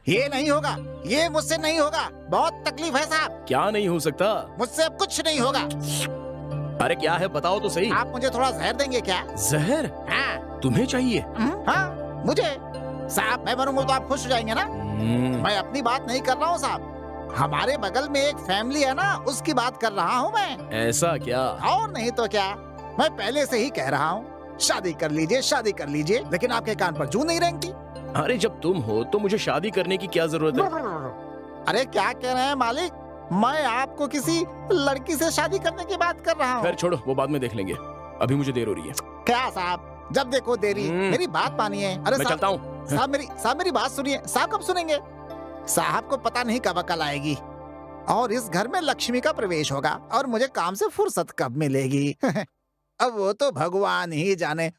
ये नहीं होगा, ये मुझसे नहीं होगा। बहुत तकलीफ है साहब। क्या नहीं हो सकता? मुझसे अब कुछ नहीं होगा। अरे क्या है बताओ तो सही। आप मुझे थोड़ा जहर देंगे क्या? जहर? हाँ। तुम्हें चाहिए? हाँ मुझे। साहब मैं मरूंगा तो आप खुश हो जाएंगे ना? मैं अपनी बात नहीं कर रहा हूँ साहब, हमारे बगल में एक फैमिली है ना, उसकी बात कर रहा हूँ मैं। ऐसा क्या? और नहीं तो क्या, मैं पहले से ही कह रहा हूँ शादी कर लीजिए, शादी कर लीजिए, लेकिन आपके कान पर जूं नहीं रेंगती। अरे जब तुम हो तो मुझे शादी करने की क्या जरूरत है? अरे क्या कह रहे हैं मालिक, मैं आपको किसी लड़की से शादी करने की बात कर रहा हूँ। खैर छोड़ो, वो बाद में देख लेंगे, अभी मुझे देर हो रही है। क्या साहब, जब देखो देरी। मेरी बात मानिए। अरे मैं चलता हूँ। साहब मेरी बात सुनिए। साहब कब सुनेंगे? साहब को पता नहीं कब अकल आएगी और इस घर में लक्ष्मी का प्रवेश होगा और मुझे काम से फुर्सत कब मिलेगी। अब वो तो भगवान ही जाने।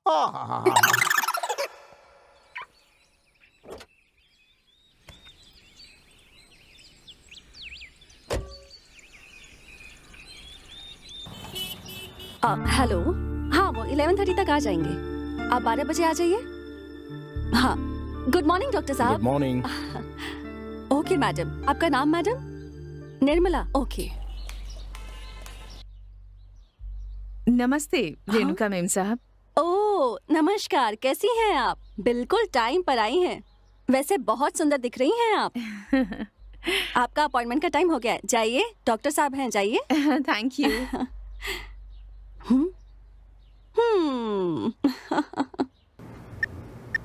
हेलो। हाँ वो 11:30 तक आ जाएंगे। आप 12 बजे आ जाइए। हाँ गुड मॉर्निंग डॉक्टर साहब। Good morning. ओके मैडम, आपका नाम मैडम? निर्मला। ओके। नमस्ते रेणुका मैम साहब। ओह नमस्कार, कैसी हैं आप? बिल्कुल टाइम पर आई हैं। वैसे बहुत सुंदर दिख रही हैं आप। आपका अपॉइंटमेंट का टाइम हो गया है, जाइए। डॉक्टर साहब हैं, जाइए। Thank you.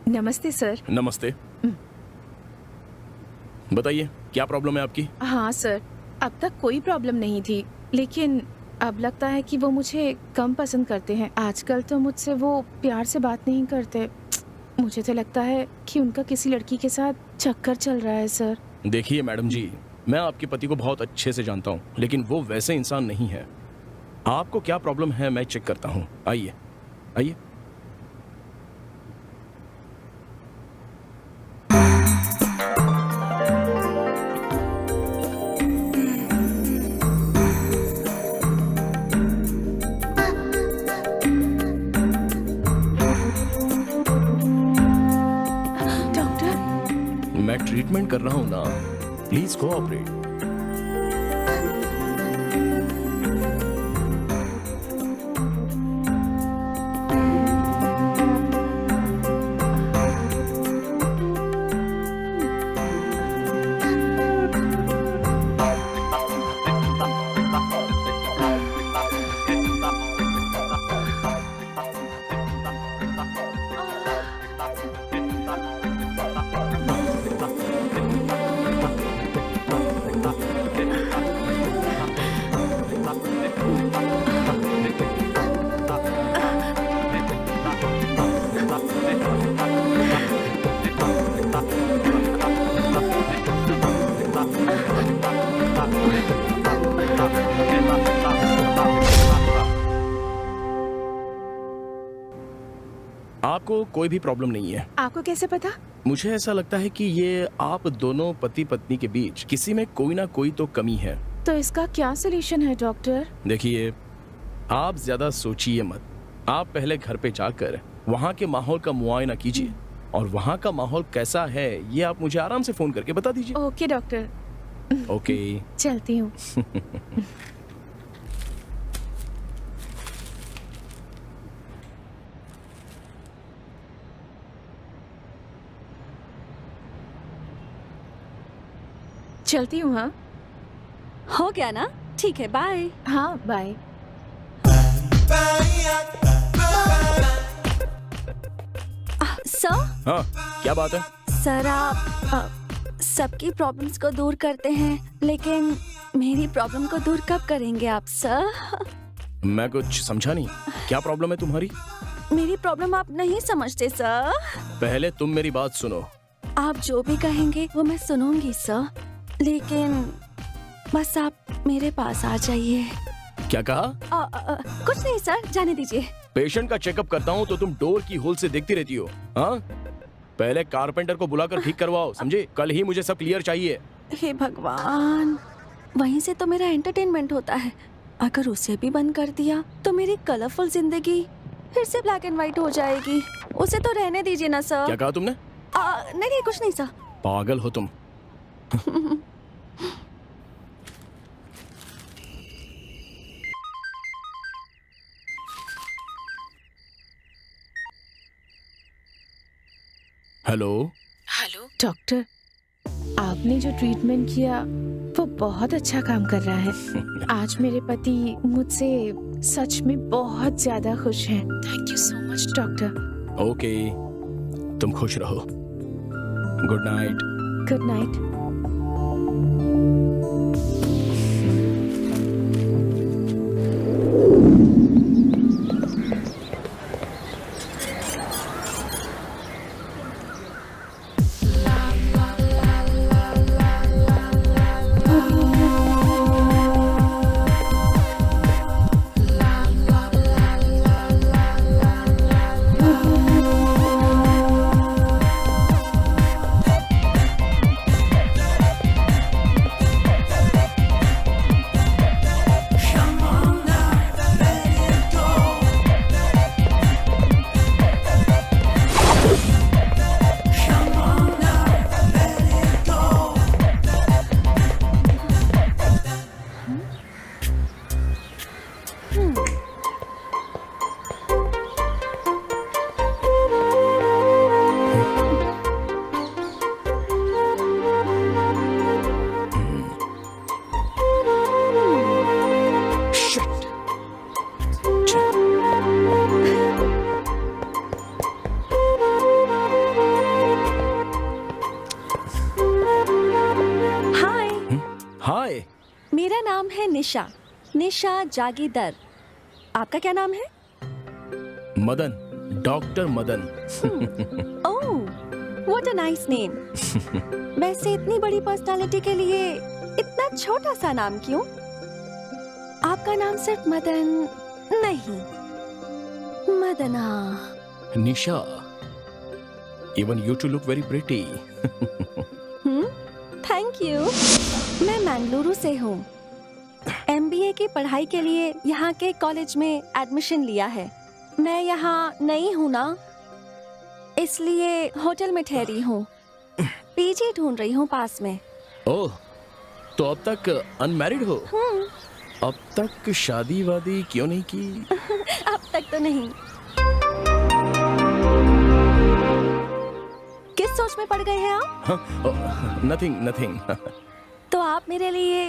नमस्ते सर। नमस्ते। बताइए क्या प्रॉब्लम है आपकी? हाँ सर, अब तक कोई प्रॉब्लम नहीं थी, लेकिन अब लगता है कि वो मुझे कम पसंद करते हैं। आजकल तो मुझसे वो प्यार से बात नहीं करते। मुझे तो लगता है कि उनका किसी लड़की के साथ चक्कर चल रहा है सर। देखिए मैडम जी, मैं आपके पति को बहुत अच्छे से जानता हूँ, लेकिन वो वैसे इंसान नहीं है। आपको क्या प्रॉब्लम है मैं चेक करता हूँ। आइए आइए। मैं ट्रीटमेंट कर रहा हूं ना, प्लीज कोऑपरेट। आपको कोई भी प्रॉब्लम नहीं है। आपको कैसे पता? मुझे ऐसा लगता है कि ये आप दोनों पति पत्नी के बीच किसी में कोई ना कोई तो कमी है। तो इसका क्या सलूशन है डॉक्टर? देखिए, आप ज्यादा सोचिए मत। आप पहले घर पे जाकर वहाँ के माहौल का मुआयना कीजिए और वहाँ का माहौल कैसा है ये आप मुझे आराम से फोन करके बता दीजिए। Okay doctor. ओके। चलती हूँ। चलती हूँ। हाँ हो गया ना? ठीक है, बाय। हाँ बाय। सर? हाँ क्या बात है? सर आप सबकी प्रॉब्लम्स को दूर करते हैं, लेकिन मेरी प्रॉब्लम को दूर कब करेंगे आप सर? मैं कुछ समझा नहीं। क्या प्रॉब्लम है तुम्हारी? मेरी प्रॉब्लम आप नहीं समझते सर। पहले तुम मेरी बात सुनो। आप जो भी कहेंगे वो मैं सुनूंगी सर, लेकिन बस आप मेरे पास आ जाइए। क्या कहा? कुछ नहीं सर, जाने दीजिए। पेशेंट का चेकअप करता हूँ तो तुम डोर की होल से देखती रहती हो। हाँ, पहले कारपेंटर को बुलाकर ठीक करवाओ, समझे? कल ही मुझे सब क्लियर चाहिए। हे भगवान, वहीं से तो मेरा एंटरटेनमेंट होता है। अगर उसे भी बंद कर दिया तो मेरी कलरफुल जिंदगी फिर से ब्लैक एंड व्हाइट हो जाएगी। उसे तो रहने दीजिए ना सर। क्या कहा तुमने? नहीं कुछ नहीं सर। पागल हो तुम। हेलो। हेलो डॉक्टर, आपने जो ट्रीटमेंट किया वो बहुत अच्छा काम कर रहा है। आज मेरे पति मुझसे सच में बहुत ज्यादा खुश हैं। Thank you so much doctor. Okay, तुम खुश रहो। Good night. Good night. Hi, मेरा नाम है निशा, निशा जागीदर। आपका क्या नाम है? Madan, doctor Madan. Oh, what a nice name. वैसे इतनी बड़ी पर्सनालिटी के लिए इतना छोटा सा नाम क्यों? आपका नाम सिर्फ मदन नहीं, मदना। निशा, even you two look very pretty. Thank you. मैं मंगलुरु से हूँ। MBA की पढ़ाई के लिए यहाँ के कॉलेज में एडमिशन लिया है। मैं यहाँ नई हूँ ना, इसलिए होटल में ठहरी हूँ। पीजी ढूंढ रही हूँ पास में। ओह, तो अब तक अनमैरिड हो? अब तक शादी वादी क्यों नहीं की? अब तक तो नहीं। किस सोच में पड़ गए हैं आप? Nothing nothing. तो आप मेरे लिए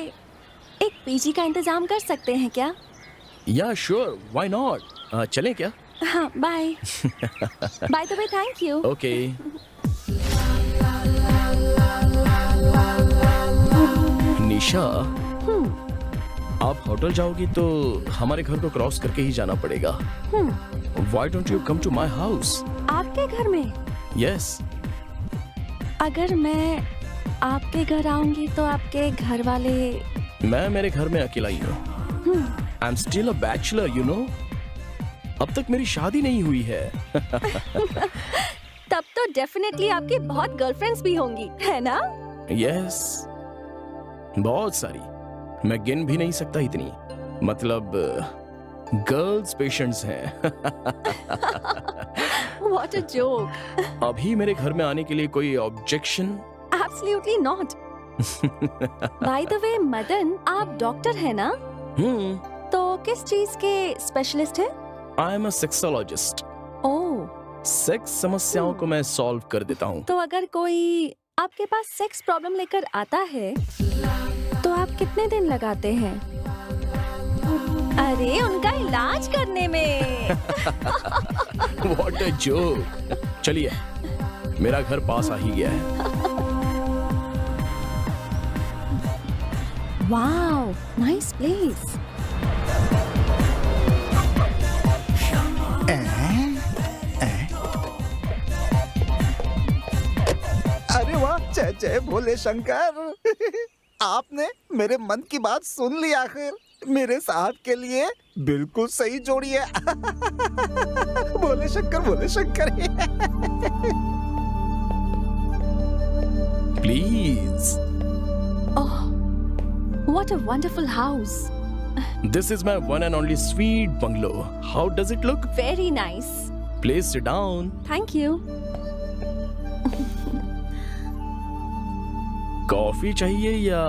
एक पीजी का इंतजाम कर सकते हैं क्या? या श्योर, व्हाई नॉट। चलें क्या? हाँ, bye. By the way, thank you. Okay. Nisha, आप होटल जाओगी तो हमारे घर को क्रॉस करके ही जाना पड़ेगा। Why don't you come to my house? आपके घर में? यस। अगर मैं आपके घर आऊंगी तो आपके घर वाले? मैं मेरे घर में अकेला ही हूँ। I am still a bachelor, you know. अब तक मेरी शादी नहीं हुई है। तब तो डेफिनेटली आपकी बहुत गर्लफ्रेंड्स भी होंगी, है ना? यस, बहुत सारी। मैं गिन भी नहीं सकता इतनी। मतलब गर्ल्स पेशेंट्स हैं। What a joke. अभी मेरे घर में आने के लिए कोई objection? Absolutely not. By the way, Madan, आप डॉक्टर हैं ना? तो किस चीज के स्पेशलिस्ट हैं? I am a sexologist. Oh. Sex समस्याओं को मैं सॉल्व कर देता हूँ। तो अगर कोई आपके पास सेक्स प्रॉब्लम लेकर आता है तो आप कितने दिन लगाते हैं? अरे, उनका इलाज करने में। What a joke. चलिए, मेरा घर पास आ ही गया है। Wow, nice place. अरे वाह, जय जय भोले शंकर। आपने मेरे मन की बात सुन ली आखिर। मेरे साहब के लिए बिल्कुल सही जोड़ी है। Bhole Shankar, Bhole Shankar. Please. Oh, what a wonderful house. This is my one and only sweet bungalow. How does it look? Very nice. Please sit down. Thank you. Coffee चाहिए या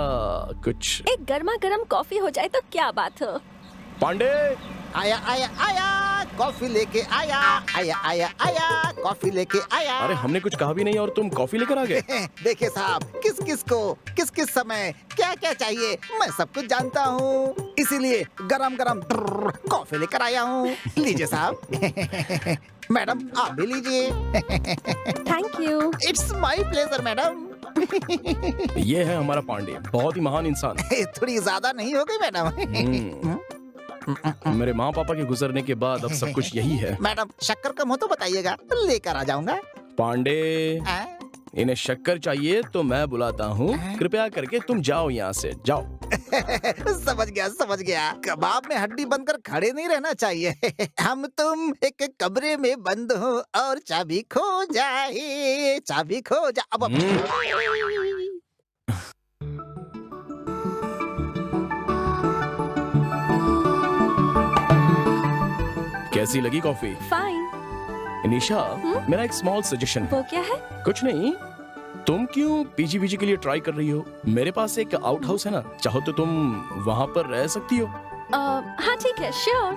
कुछ? एक गर्मा गर्म कॉफी हो जाए तो क्या बात हो। पांडे, आया आया आया, कॉफी लेके आया, आया आया आया, कॉफी लेके आया। अरे हमने कुछ कहा भी नहीं और तुम कॉफी लेकर आ गए। देखिए साहब, किस किस को किस किस समय क्या क्या चाहिए मैं सब कुछ जानता हूँ, इसीलिए गरम गरम कॉफी लेकर आया हूँ। लीजिए साहब। मैडम आप भी लीजिए। Thank you. It's my pleasure madam. ये है हमारा पांडे, बहुत ही महान इंसान। थोड़ी ज्यादा नहीं हो गई मैडम? मेरे माँ पापा के गुजरने के बाद अब सब कुछ यही है। मैडम शक्कर कम हो तो बताइएगा, लेकर आ जाऊंगा। पांडे, आ? इन्हें शक्कर चाहिए तो मैं बुलाता हूँ। कृपया करके तुम जाओ यहाँ से, जाओ। समझ गया। कबाब में हड्डी बनकर खड़े नहीं रहना चाहिए। हम तुम एक कमरे में बंद हो और चाबी खो जाए, चाबी खो जा। अब कैसी लगी कॉफी? फाइन। निशा, मेरा एक स्मॉल सजेशन है। वो क्या है? कुछ नहीं, तुम क्यों पीजी के लिए ट्राई कर रही हो? मेरे पास एक आउट हाउस है ना, चाहो तो तुम वहाँ पर रह सकती हो। हाँ ठीक है, sure.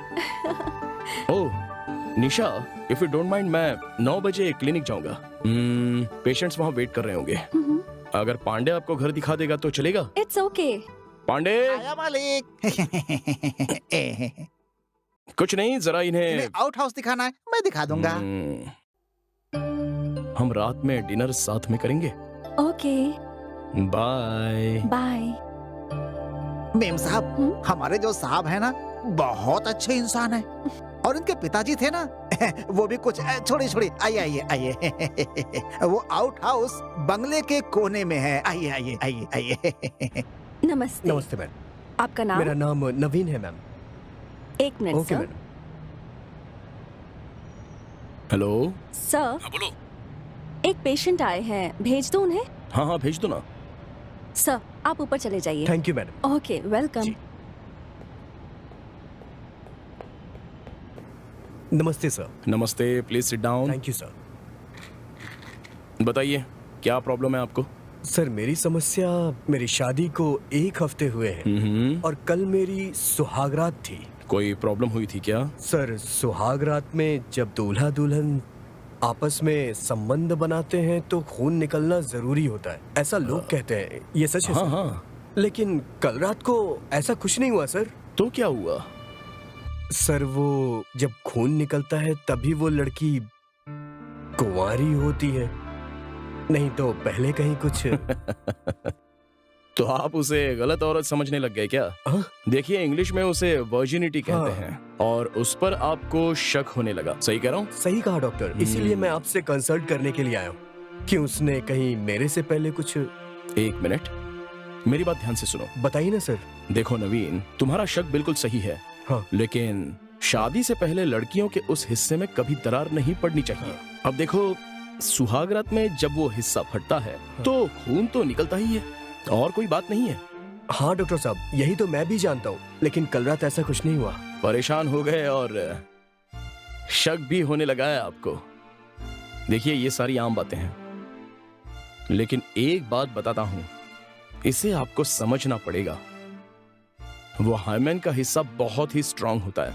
Oh Nisha, if you don't mind, मैं 9 बजे क्लिनिक जाऊंगा। पेशेंट्स वहाँ वेट कर रहे होंगे। अगर पांडे आपको घर दिखा देगा तो चलेगा? It's okay. पांडे, आया मालिक। कुछ नहीं, जरा इन्हें आउट हाउस दिखाना है, मैं दिखा दूंगा। हम रात में डिनर साथ में करेंगे। Okay, bye bye. मेम साहब, हमारे जो साहब है ना, बहुत अच्छे इंसान है। और इनके पिताजी थे ना, वो भी कुछ छोड़िए, आइए। वो आउट हाउस बंगले के कोने में है। आइए। नमस्ते। नमस्ते मैम। आपका नाम? मेरा नाम नवीन है मैम। एक minute okay sir. Madam. Hello. Sir, हाँ बोलो। एक पेशेंट आए हैं, भेज दो उन्हें? हाँ भेज दो ना। सर आप ऊपर चले जाइए। Thank you madam. Okay, welcome. जी। नमस्ते सर। नमस्ते, please sit down. Thank you sir. बताइए क्या प्रॉब्लम है आपको? सर मेरी समस्या, मेरी शादी को 1 हफ्ते हुए हैं और कल मेरी सुहागरात थी। कोई प्रॉब्लम हुई थी क्या? सर सुहागरात में जब दूल्हा दुल्हन आपस में संबंध बनाते हैं तो खून निकलना जरूरी होता है, ऐसा लोग कहते हैं। ये सच है हाँ सर? हाँ। लेकिन कल रात को ऐसा कुछ नहीं हुआ सर। तो क्या हुआ? सर वो जब खून निकलता है तभी वो लड़की कुंवारी होती है, नहीं तो पहले कहीं कुछ। तो आप उसे गलत औरत समझने लग गए क्या? हाँ? देखिए इंग्लिश में उसे वर्जिनिटी कहते हाँ। हैं और उस पर आपको शक होने लगा। सही कह रहा हूँ? सही कहा डॉक्टर, इसीलिए मैं आपसे कंसल्ट करने के लिए आया हूँ कि उसने कहीं मेरे से पहले कुछ। एक मिनट, मेरी बात ध्यान से सुनो। बताइए ना सर। देखो नवीन, तुम्हारा शक बिल्कुल सही है, हाँ। लेकिन शादी से पहले लड़कियों के उस हिस्से में कभी दरार नहीं पड़नी चाहिए। अब देखो, सुहागरात में जब वो हिस्सा फटता है तो खून तो निकलता ही है और कोई बात नहीं है। हाँ डॉक्टर साहब, यही तो मैं भी जानता हूँ, लेकिन कल रात ऐसा कुछ नहीं हुआ। परेशान हो गए और शक भी होने लगा है आपको। देखिए ये सारी आम बातें हैं, लेकिन एक बात बताता हूं, इसे आपको समझना पड़ेगा। वो हाइमेन का हिस्सा बहुत ही स्ट्रांग होता है,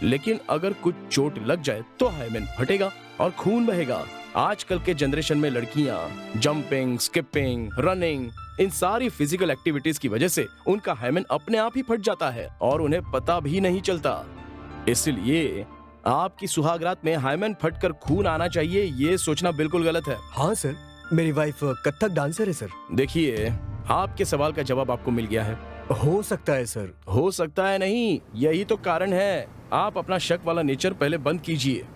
लेकिन अगर कुछ चोट लग जाए तो हाइमेन फटेगा और खून बहेगा। आजकल के जनरेशन में लड़कियां जंपिंग, स्किपिंग, रनिंग, इन सारी फिजिकल एक्टिविटीज की वजह से उनका हाइमेन अपने आप ही फट जाता है और उन्हें पता भी नहीं चलता। इसलिए आपकी सुहागरात में हाइमेन फटकर खून आना चाहिए, ये सोचना बिल्कुल गलत है। हाँ सर, मेरी वाइफ कथक डांसर है सर। देखिए, आपके सवाल का जवाब आपको मिल गया है। हो सकता है सर। हो सकता है नहीं, यही तो कारण है। आप अपना शक वाला नेचर पहले बंद कीजिए।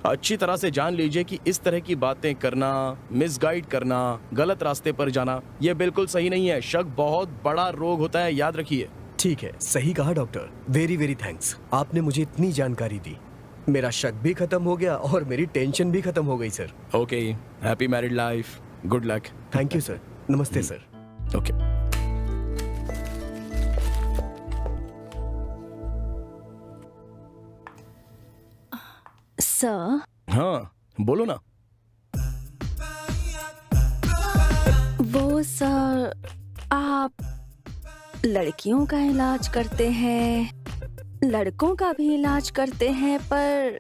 अच्छी तरह से जान लीजिए कि इस तरह की बातें करना, मिसगाइड करना, गलत रास्ते पर जाना, यह बिल्कुल सही नहीं है। शक बहुत बड़ा रोग होता है, याद रखिए। ठीक है, सही कहा डॉक्टर। वेरी वेरी थैंक्स, आपने मुझे इतनी जानकारी दी। मेरा शक भी खत्म हो गया और मेरी टेंशन भी खत्म हो गई sir. Okay, happy married life, good luck. Thank you sir. नमस्ते सर। ओके। सर, हाँ बोलो ना। वो तो सर, आप लड़कियों का इलाज करते हैं, लड़कों का भी इलाज करते हैं, पर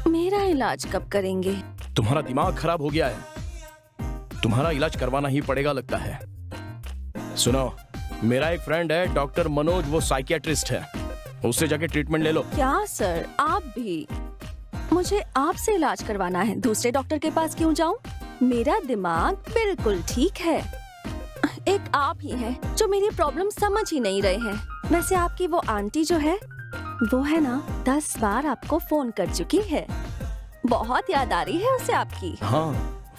मेरा इलाज कब करेंगे? तुम्हारा दिमाग खराब हो गया है, तुम्हारा इलाज करवाना ही पड़ेगा लगता है। सुनो, मेरा एक फ्रेंड है डॉक्टर मनोज, वो साइकियाट्रिस्ट है, उससे जाके ट्रीटमेंट ले लो। क्या सर, आप भी? मुझे आपसे इलाज करवाना है, दूसरे डॉक्टर के पास क्यों जाऊं? मेरा दिमाग बिल्कुल ठीक है। एक आप ही हैं जो मेरी प्रॉब्लम समझ ही नहीं रहे हैं। वैसे आपकी वो आंटी जो है, वो है ना, 10 बार आपको फोन कर चुकी है। बहुत याद आ रही है उसे आपकी। हाँ,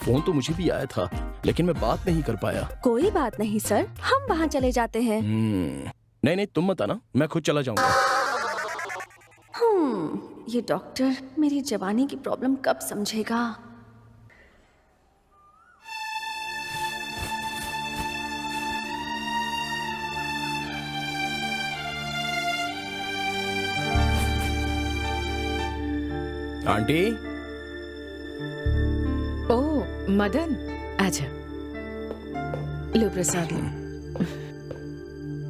फोन तो मुझे भी आया था, लेकिन मैं बात नहीं कर पाया। कोई बात नहीं सर, हम वहाँ चले जाते हैं। नहीं नहीं, तुम मत आना, मैं खुद चला जाऊंगा। ये डॉक्टर मेरी जवानी की प्रॉब्लम कब समझेगा? आंटी। ओह मदन, आजा। लो प्रसाद लो।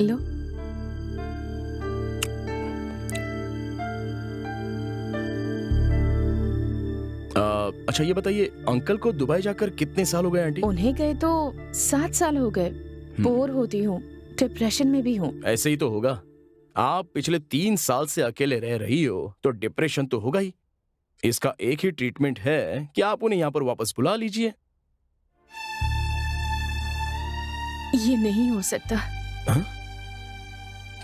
लो। अच्छा ये बताइए, अंकल को दुबई जाकर कितने साल हो गए आंटी? उन्हें गए तो 7 साल हो गए। बोर होती हूँ, डिप्रेशन में भी हूँ। ऐसे ही तो होगा। आप पिछले 3 साल से अकेले रह रही हो तो डिप्रेशन तो होगा ही। इसका एक ही ट्रीटमेंट है कि आप उन्हें यहाँ पर वापस बुला लीजिए। ये नहीं हो सकता। हाँ?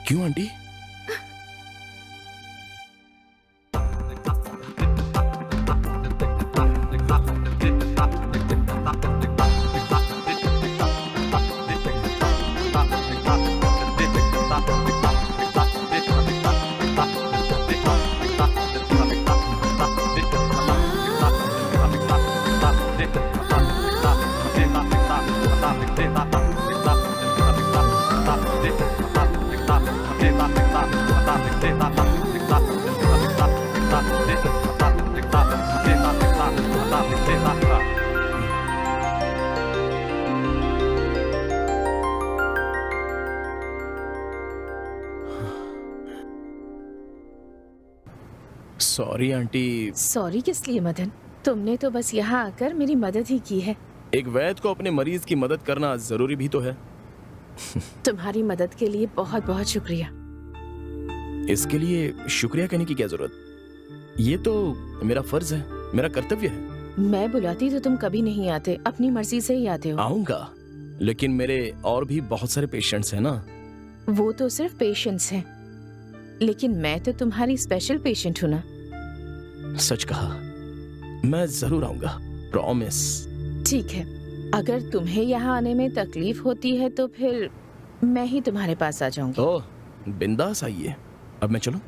क्यों आंटी? Sorry aunty. सॉरी किस लिए मदन? तुमने तो बस यहाँ आकर मेरी मदद ही की है। एक वैद्य को अपने मरीज की मदद करना जरूरी भी तो है। तुम्हारी मदद के लिए बहुत बहुत शुक्रिया। इसके लिए शुक्रिया कहने की क्या जरूरत? ये तो मेरा फर्ज है, मेरा कर्तव्य है। मैं बुलाती तो तुम कभी नहीं आते, अपनी मर्जी से ही आते हो। आऊंगा, लेकिन मेरे और भी बहुत सारे पेशेंट्स हैं ना। वो तो सिर्फ पेशेंट्स हैं, लेकिन मैं तो तुम्हारी स्पेशल पेशेंट हूँ ना। सच कहा, मैं जरूर आऊंगा, प्रॉमिस। ठीक है, अगर तुम्हें यहाँ आने में तकलीफ होती है तो फिर मैं ही तुम्हारे पास आ जाऊंगी। ओह, बिंदास आइए। अब मैं चलूं?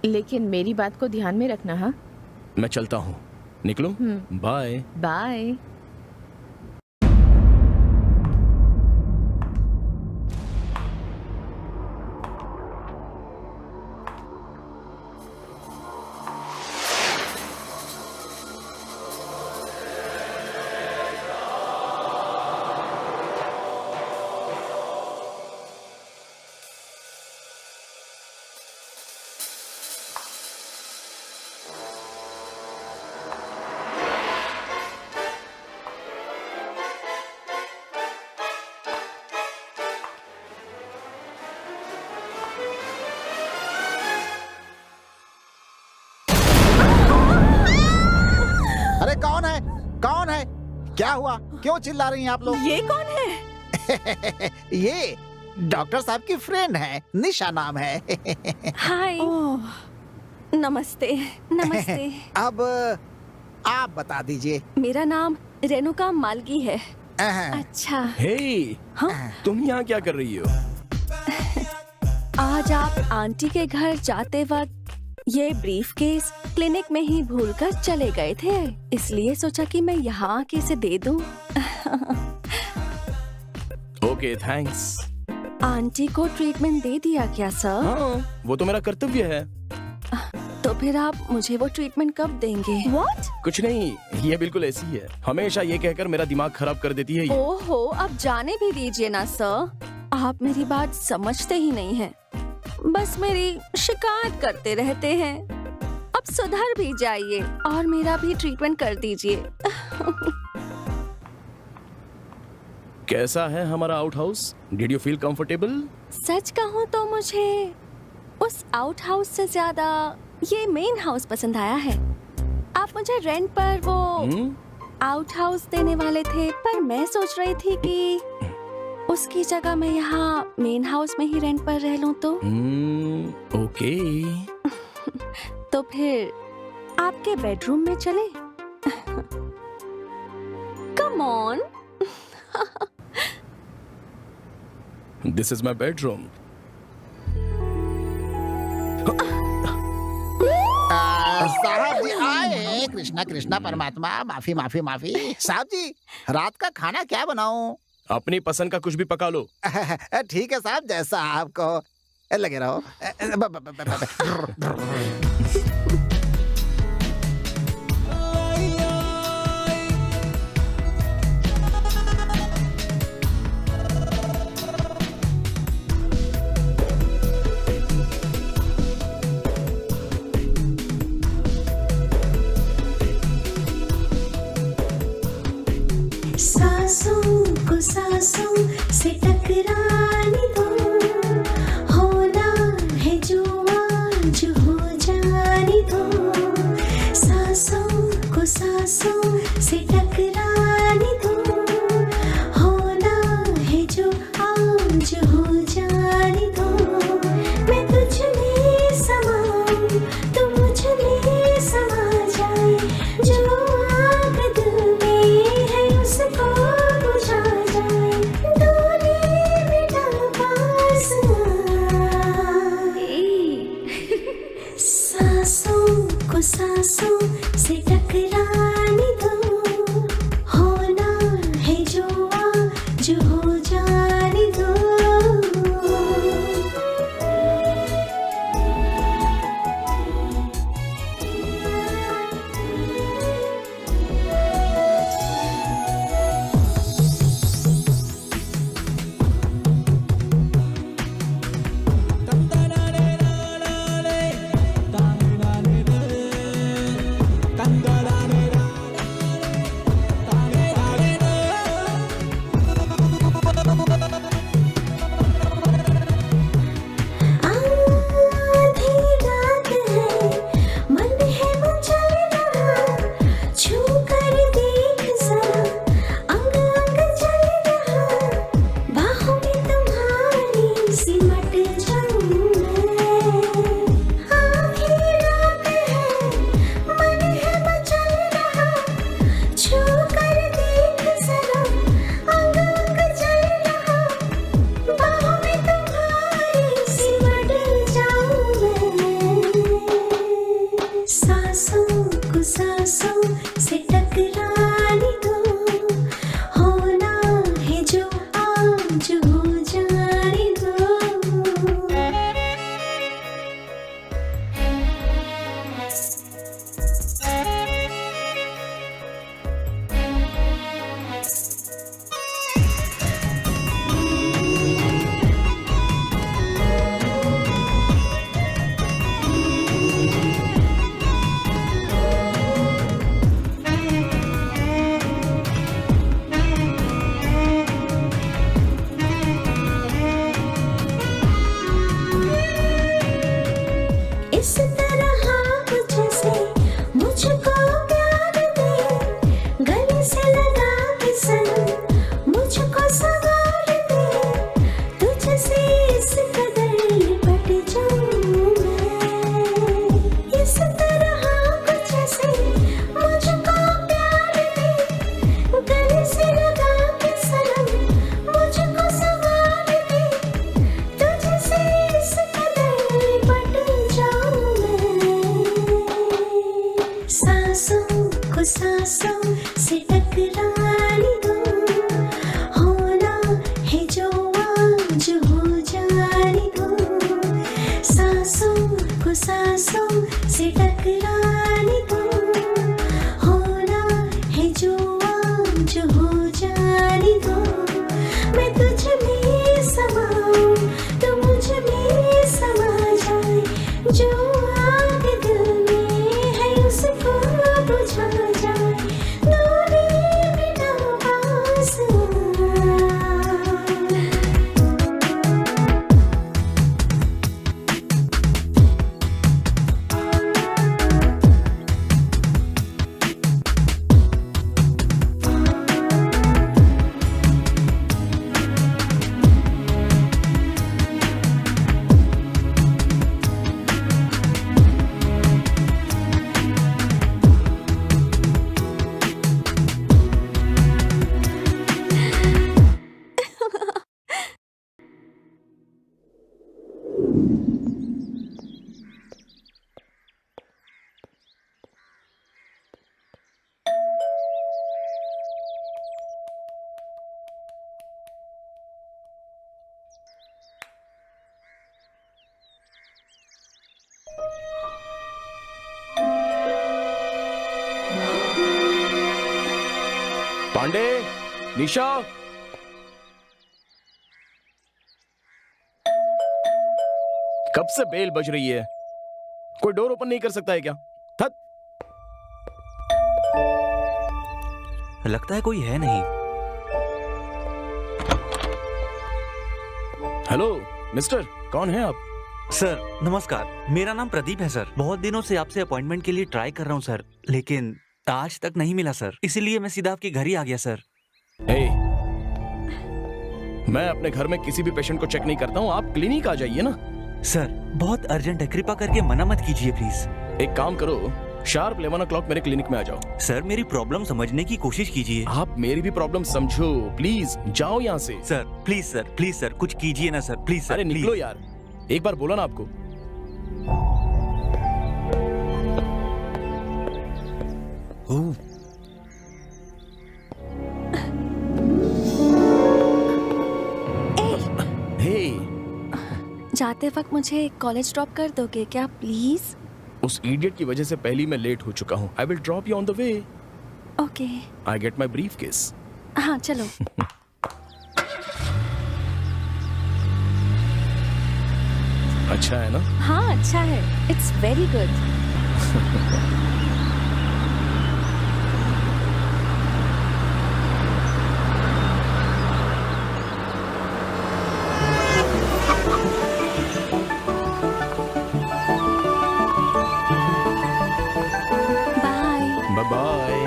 लेकिन मेरी बात को ध्यान में रखना। हाँ, मैं चलता हूँ, निकलूं? Bye bye. अरे कौन है? कौन है? क्या हुआ? क्यों चिल्ला रही हैं आप लोग? ये कौन है? ये डॉक्टर साहब की फ्रेंड है, निशा नाम है। हाय। नमस्ते। नमस्ते। अब आप बता दीजिए। मेरा नाम रेणुका मालगी है। अच्छा। हे, हाँ? तुम यहाँ क्या कर रही हो? आज आप आंटी के घर जाते वक्त ये ब्रीफकेस क्लिनिक में ही भूलकर चले गए थे, इसलिए सोचा कि मैं यहाँ आके इसे दे दूं। Okay, thanks. आंटी को ट्रीटमेंट दे दिया क्या सर? हाँ, वो तो मेरा कर्तव्य है। तो फिर आप मुझे वो ट्रीटमेंट कब देंगे? What? कुछ नहीं, ये बिल्कुल ऐसी ही है। हमेशा ये कहकर मेरा दिमाग खराब कर देती है ये। ओहो, अब जाने भी दीजिए ना सर। आप मेरी बात समझते ही नहीं हैं। बस मेरी शिकायत करते रहते हैं। अब सुधर भी जाइए और मेरा भी ट्रीटमेंट कर दीजिए। कैसा है हमारा out house? Did you feel comfortable? सच कहूँ तो मुझे उस आउट हाउस से ज्यादा ये मेन हाउस पसंद आया है। आप मुझे रेंट पर वो आउट हाउस देने वाले थे, पर मैं सोच रही थी कि उसकी जगह मैं यहाँ मेन हाउस में ही रेंट पर रह लूँ तो। ओके। तो फिर आपके बेडरूम में चले? Come on. This is my bedroom. साहब जी आए। कृष्णा कृष्णा परमात्मा, माफी माफी माफी। साहब जी, रात का खाना क्या बनाऊं? अपनी पसंद का कुछ भी पका लो। ठीक है साहब, जैसा आपको लगे रहो। सांसों को सांसों से टकराने दो, होना है जो आज हो जाने दो। सांसों को सांसों से टकराने दो, होना है जो आज हो जाने दो। मैं तुझ में समाऊं, तू मुझ में समा जाए। जो आग दिल में है उसको बुझा जाए। डोली बिठा पास आए। सांसों को सांसों से टकराने दो, होना है जो आज हो जाने दो। आधी रात है, मन है मचल रहा। छू कर देख जरा, अंग अंग जल रहा। बाहों में तुम्हारी सिमट जाऊं मैं। आधी रात है, मन है मचल रहा। छू कर देख जरा, अंग अंग जल रहा। बाहों में तुम्हारी सिमट जाऊं मैं। सांसों को सांसों से टकराने दो, होना है जो आज हो जाने दो। इस तरह कुछ से मुझको प्यार दे, गले से लगा के सनम मुझको सवार दे। तुझसे इस कदर लिपट जाऊं मैं। इस तरह कुछ से मुझको प्यार दे, गले से लगा के सनम मुझको सवार दे। तुझसे इस कदर लिपट जाऊं मैं। सांसों को सांसों से टकराने दो, होना है जो आज हो जाने दो। सांसों को सांसों से पांडे, निशा, कब से बेल बज रही है? कोई डोर ओपन नहीं कर सकता है क्या? थक। लगता है कोई है नहीं। हेलो मिस्टर, कौन है आप? सर नमस्कार, मेरा नाम प्रदीप है सर। बहुत दिनों से आपसे अपॉइंटमेंट के लिए ट्राई कर रहा हूँ सर, लेकिन आज तक नहीं मिला सर, इसीलिए मैं सीधा आपके घर ही आ गया सर। ए, मैं अपने घर में किसी भी पेशेंट को चेक नहीं करता हूँ। आप क्लिनिक आ जाइए ना। सर बहुत अर्जेंट है, कृपा करके मना मत कीजिए प्लीज। एक काम करो, शार्प 11 o'clock मेरे क्लिनिक में आ जाओ। सर मेरी प्रॉब्लम समझने की कोशिश कीजिए। आप मेरी भी प्रॉब्लम समझो, प्लीज जाओ यहाँ से। सर प्लीज सर कुछ कीजिए ना सर, प्लीज सर। अरे निकलो यार, एक बार बोला ना आपको। ओह, हे, जाते वक्त मुझे कॉलेज ड्रॉप कर दोगे क्या प्लीज? उस इडियट की वजह से पहले मैं लेट हो चुका हूँ। I will drop you on the way. Okay. I get my briefcase. हाँ चलो। अच्छा है ना? हाँ अच्छा है, it's very good. Bye. Bye.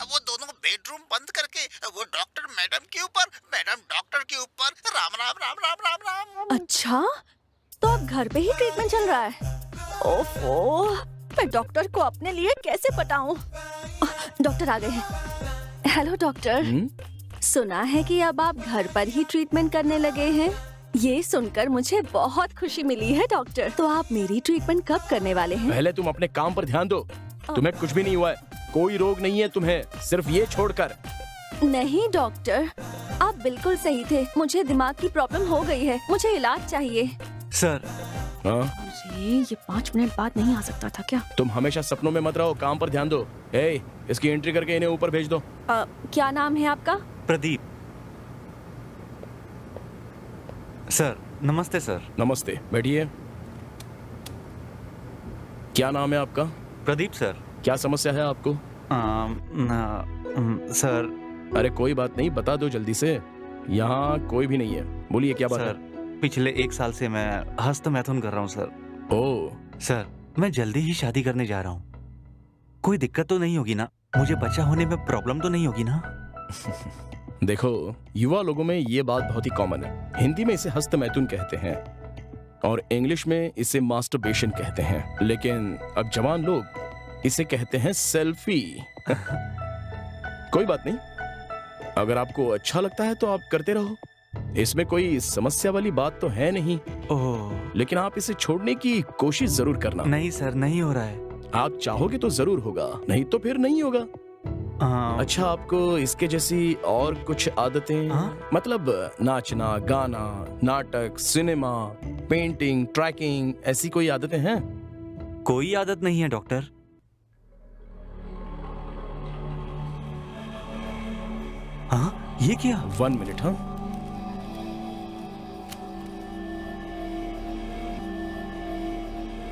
वो दोनों बेडरूम बंद करके वो डॉक्टर मैडम के ऊपर, मैडम डॉक्टर के ऊपर। राम राम राम राम राम राम। अच्छा, तो अब घर पे ही ट्रीटमेंट चल रहा है? ओफो, मैं डॉक्टर को अपने लिए कैसे पटाऊं? डॉक्टर आ गए हैं। हेलो डॉक्टर, सुना है कि अब आप घर पर ही ट्रीटमेंट करने लगे हैं। ये सुनकर मुझे बहुत खुशी मिली है डॉक्टर। तो आप मेरी ट्रीटमेंट कब करने वाले हैं? पहले तुम अपने काम पर ध्यान दो। तुम्हें कुछ भी नहीं हुआ है, कोई रोग नहीं है तुम्हें, सिर्फ ये छोड़कर। नहीं डॉक्टर, आप बिल्कुल सही थे। मुझे दिमाग की प्रॉब्लम हो गई है, मुझे इलाज चाहिए। सर हाँ? अरे ये 5 मिनट बाद नहीं आ सकता था क्या? तुम हमेशा सपनों में मत रहो, काम पर ध्यान दो। ए, इसकी एंट्री करके इन्हें ऊपर भेज दो। क्या नाम है आपका? प्रदीप। सर नमस्ते सर। नमस्ते, बैठिए। क्या नाम है आपका? प्रदीप सर। क्या समस्या है आपको? सर अरे कोई बात नहीं, बता दो जल्दी से। यहाँ कोई भी नहीं है, बोलिए क्या बात सर, पिछले 1 साल से मैं हस्तमैथुन कर रहा हूँ सर। है? ओ, सर मैं जल्दी ही शादी करने जा रहा हूँ। कोई दिक्कत तो नहीं होगी ना? मुझे बच्चा होने में प्रॉब्लम तो नहीं होगी ना? देखो, युवा लोगों में ये बात बहुत ही कॉमन है। हिंदी में इसे हस्तमैथुन कहते हैं और इंग्लिश में इसे मास्टरबेशन कहते हैं, लेकिन अब जवान लोग इसे कहते हैं सेल्फी। कोई बात नहीं, अगर आपको अच्छा लगता है तो आप करते रहो, इसमें कोई समस्या वाली बात तो है नहीं। ओह लेकिन आप इसे छोड़ने की कोशिश जरूर करना। नहीं सर, नहीं हो रहा है। आप चाहोगे तो जरूर होगा, नहीं तो फिर नहीं होगा। अच्छा, आपको इसके जैसी और कुछ आदतें, मतलब नाचना, गाना, नाटक, सिनेमा, पेंटिंग, ट्रैकिंग, ऐसी कोई आदतें हैं? कोई आदत नहीं है डॉक्टर। हाँ, ये क्या? 1 मिनट। हाँ,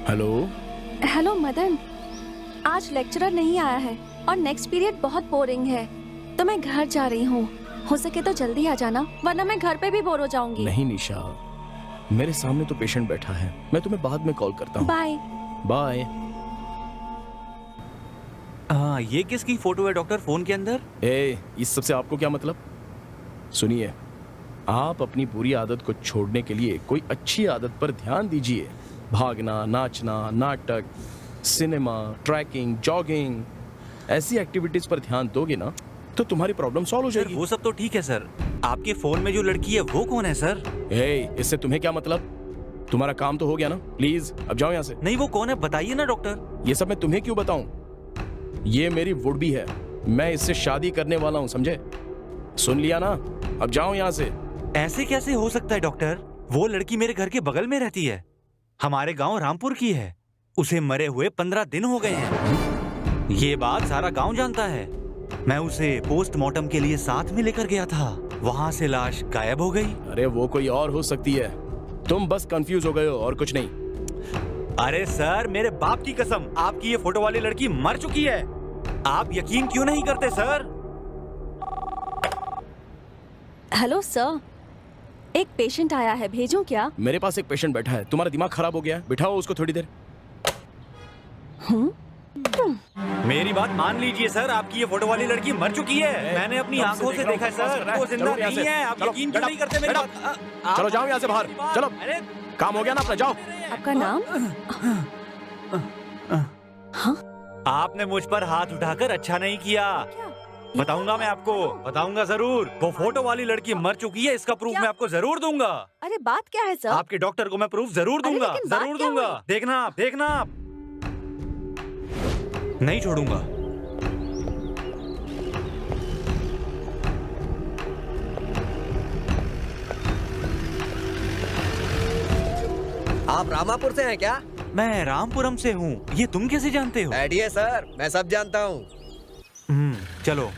हेलो। हेलो मदन, आज लेक्चरर नहीं आया है और नेक्स्ट पीरियड बहुत बोरिंग है, तो मैं घर जा रही हूँ। हो सके तो जल्दी आ जाना, वरना मैं घर पे भी बोर हो जाऊंगी। नहीं निशा, मेरे सामने तो पेशेंट बैठा है, मैं तुम्हें बाद में कॉल करता हूँ। बाय। बाय। ये किसकी फोटो है डॉक्टर फोन के अंदर? इस सब से आपको क्या मतलब? सुनिए, आप अपनी बुरी आदत को छोड़ने के लिए कोई अच्छी आदत पर ध्यान दीजिए। भागना, नाचना, नाटक, सिनेमा, ट्रैकिंग, जॉगिंग, ऐसी एक्टिविटीज पर ध्यान दोगे ना तो तुम्हारी प्रॉब्लम सॉल्व हो सर जाएगी। वो सब तो ठीक है सर, आपके फोन में जो लड़की है वो कौन है सर? इससे तुम्हें क्या मतलब? तुम्हारा काम तो हो गया ना, प्लीज अब जाओ यहाँ से। नहीं, वो कौन है बताइए ना डॉक्टर। ये सब मैं तुम्हें क्यों बताऊं? ये मेरी वुड भी है, मैं इससे शादी करने वाला हूँ, समझे? सुन लिया ना, अब जाओ यहाँ से। ऐसे कैसे हो सकता है डॉक्टर? वो लड़की मेरे घर के बगल में रहती है, हमारे गांव रामपुर की है। उसे मरे हुए 15 दिन हो गए हैं। ये बात सारा गांव जानता है। मैं उसे पोस्टमार्टम के लिए साथ में लेकर गया था, वहां से लाश गायब हो गई। अरे वो कोई और हो सकती है, तुम बस कंफ्यूज हो गए हो और कुछ नहीं। अरे सर, मेरे बाप की कसम, आपकी ये फोटो वाली लड़की मर चुकी है। आप यकीन क्यों नहीं करते सर? हेलो सर, एक पेशेंट आया है, भेजूं क्या? मेरे पास एक पेशेंट बैठा है, तुम्हारा दिमाग खराब हो गया है, बिठाओ उसको थोड़ी देर। मेरी बात मान लीजिए सर, आपकी ये फोटो वाली लड़की मर चुकी है। मैंने अपनी आंखों से देखा है सर, वो जिंदा नहीं है। आप यकीन क्यों नहीं करते मेरी बात? चलो जाओ यहाँ से बाहर, चलो। अरे काम हो गया ना अपना, जाओ। आपका नाम? हाँ? आपने मुझ पर हाथ उठाकर अच्छा नहीं किया। बताऊंगा, मैं आपको बताऊंगा जरूर। वो फोटो वाली लड़की मर चुकी है, इसका प्रूफ मैं आपको जरूर दूंगा। अरे बात क्या है सर? आपके डॉक्टर को मैं प्रूफ जरूर दूंगा, लेकिन बात जरूर क्या दूंगा। हुई? देखना आप, देखना आप, नहीं छोड़ूंगा। आप रामापुर से हैं क्या? मैं रामपुरम से हूँ, ये तुम कैसे जानते हो? बैठिए सर, मैं सब जानता हूँ। चलो।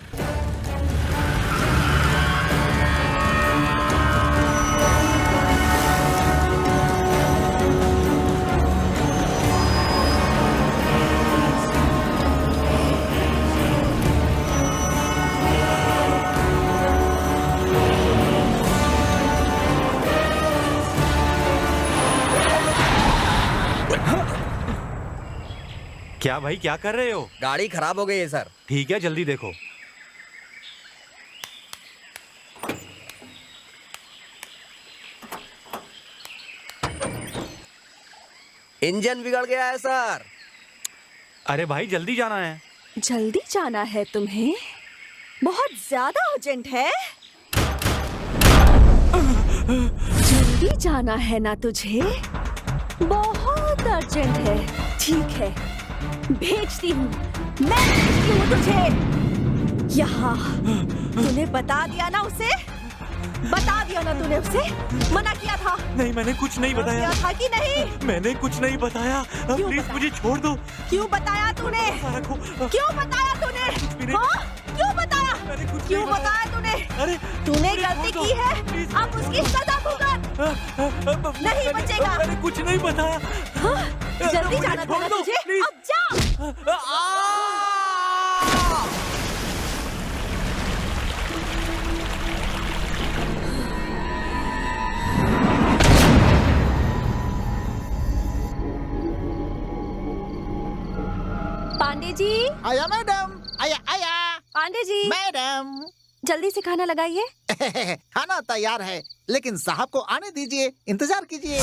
क्या भाई, क्या कर रहे हो? गाड़ी खराब हो गई है सर। ठीक है, जल्दी देखो। इंजन बिगड़ गया है सर। अरे भाई, जल्दी जाना है। जल्दी जाना है तुम्हें? बहुत ज्यादा अर्जेंट है? जल्दी जाना है ना तुझे? बहुत अर्जेंट है। ठीक है, भेजती हूँ, मैं भेजती हूँ तुझे यहाँ। तूने बता दिया ना उसे? बता दिया ना तूने उसे? मना किया था? नहीं, मैंने कुछ नहीं बताया। था कि नहीं? मैंने कुछ नहीं बताया। प्लीज मुझे छोड़ दो। क्यों बताया तूने? क्यों बताया तूने? हाँ? क्यों बताया? क्यों बताया तूने? अरे तूने गलती की है, अब उसकी सजा भुगत। नहीं बचेगा। मैंने कुछ नहीं बताया। हाँ? जल्दी जाना था ना तुझे? अब जा। पांडे जी। आया मैडम, आया आया। पांडे जी, मैडम जल्दी से खाना लगाइए। खाना तैयार है, लेकिन साहब को आने दीजिए, इंतजार कीजिए।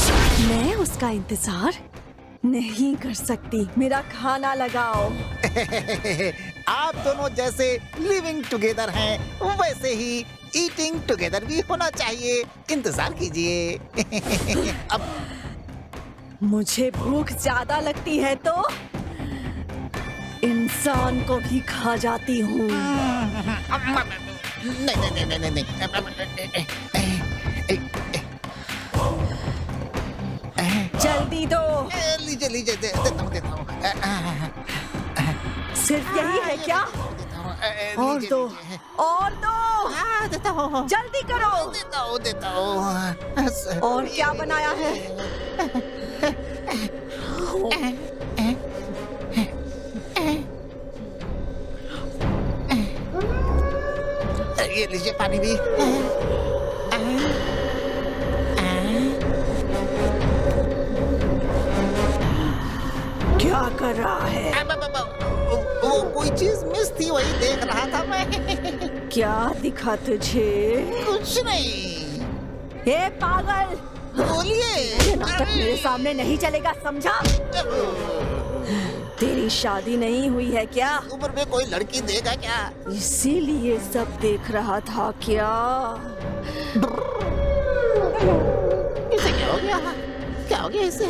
मैं उसका इंतजार नहीं कर सकती, मेरा खाना लगाओ। आप दोनों जैसे लिविंग टुगेदर हैं, वैसे ही ईटिंग टुगेदर भी होना चाहिए। इंतजार कीजिए। अब मुझे भूख ज्यादा लगती है तो इंसान को भी खा जाती हूँ। नहीं नहीं नहीं नहीं जल्दी दो। लीजिए लीजिए, देता हूँ। सिर्फ यही है क्या? और दो, और दो। देता हूँ, जल्दी करो। देता हूँ। और क्या बनाया है? ये लीजिए पानी भी। क्या कर रहा है? वो कोई चीज मिस थी, वही देख रहा था मैं। क्या दिखा तुझे? कुछ नहीं। हे पागल, बोलिए। ये नाटक मेरे सामने नहीं चलेगा, समझा? तेरी शादी नहीं हुई है क्या? उम्र में कोई लड़की देगा क्या? इसीलिए सब देख रहा था क्या? इसे क्या हो गया? क्या हो गया इसे?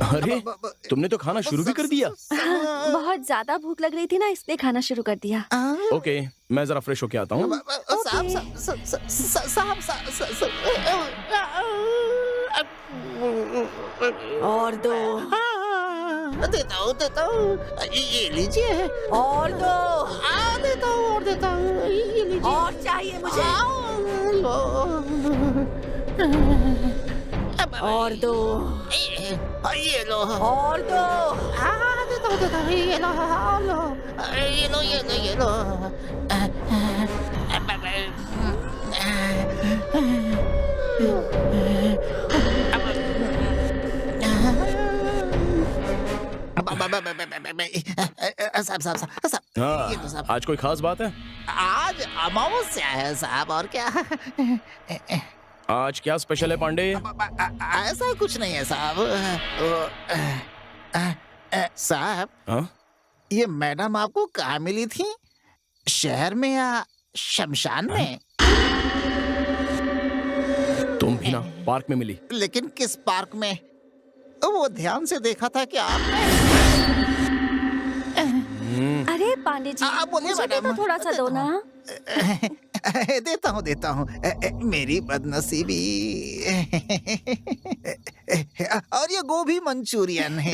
अरे तुमने तो खाना शुरू भी कर दिया। बहुत ज्यादा भूख लग रही थी ना, इसलिए खाना शुरू कर दिया। ओके, मैं जरा फ्रेश होके आता हूँ। और दो। देता हूँ ये लीजिए। और दो। देता हूँ ये लीजिए। और चाहिए मुझे। और दो। ये लो। और दो। देता हूँ ये लो। साहब, ये लो साहब। आज कोई खास बात है? आज अमावस्या है साहब, और क्या? आज क्या स्पेशल है पांडे? ऐसा कुछ नहीं है साहब। साहब, हाँ? ये मैडम आपको कहाँ मिली थी? शहर में या शमशान में? तुम भी ना पार्क में मिली। लेकिन किस पार्क में? वो ध्यान से देखा था कि आपने। अरे पांडे जी, बोलिए मुझे भी मैडम। तो थोड़ा सा दो ना। देता हूँ। मेरी बदनसीबी। और ये गोभी मंचूरियन है।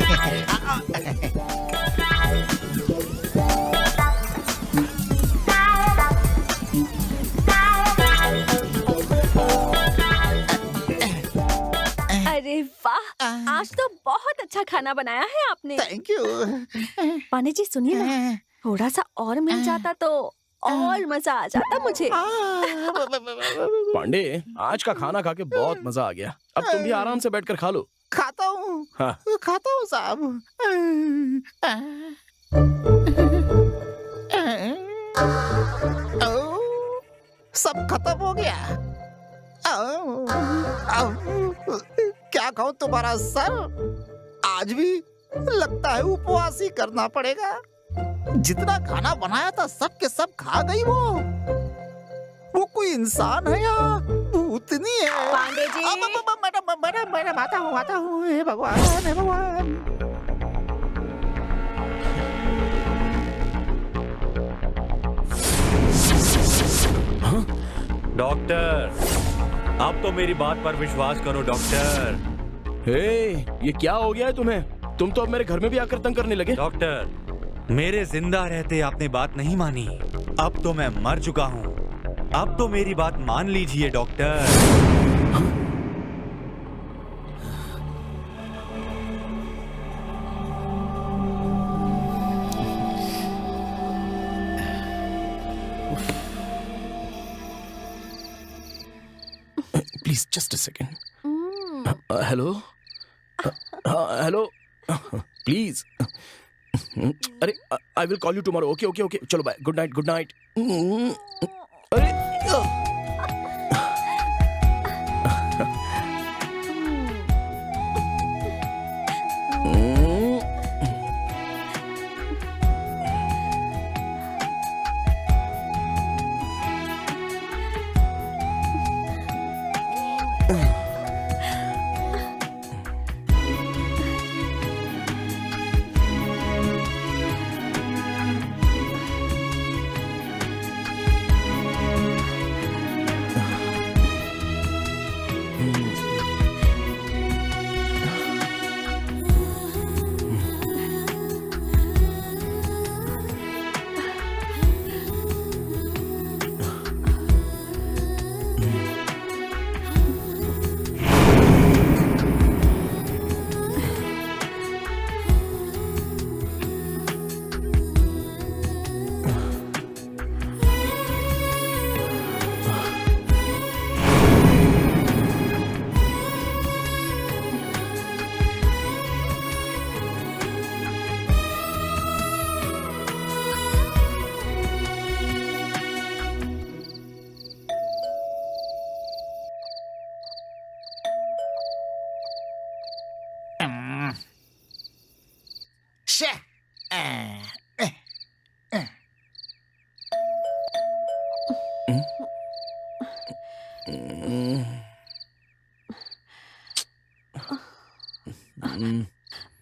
अरे वाह, आज तो बहुत अच्छा खाना बनाया है आपने। Thank you. पांडे जी सुनिए ना, थोड़ा सा और मिल जाता तो और मजा आ जाता मुझे। पांडे, आज का खाना खा के बहुत मजा आ गया। अब तुम भी आराम से बैठकर खा लो। खाता हूँ। हाँ। खाता हूँ साहब। सब खत्म हो गया। क्या कहूँ तुम्हारा सर, आज भी लगता है उपवास ही करना पड़ेगा। जितना खाना बनाया था सब के सब खा गई वो कोई इंसान है या भूतनी है? पांडे जी। मैडम आता हूँ। हे भगवान, हे भगवान। डॉक्टर, अब तो मेरी बात पर विश्वास करो डॉक्टर। हे, ये क्या हो गया है तुम्हें? तुम तो अब मेरे घर में भी आकर तंग करने लगे। डॉक्टर, मेरे जिंदा रहते आपने बात नहीं मानी। अब तो मैं मर चुका हूँ। अब तो मेरी बात मान लीजिए doctor. Please just a second. Hello. Hello, please. अरे, I will call you tomorrow. Okay okay okay, चलो bye. Good night, good night. अरे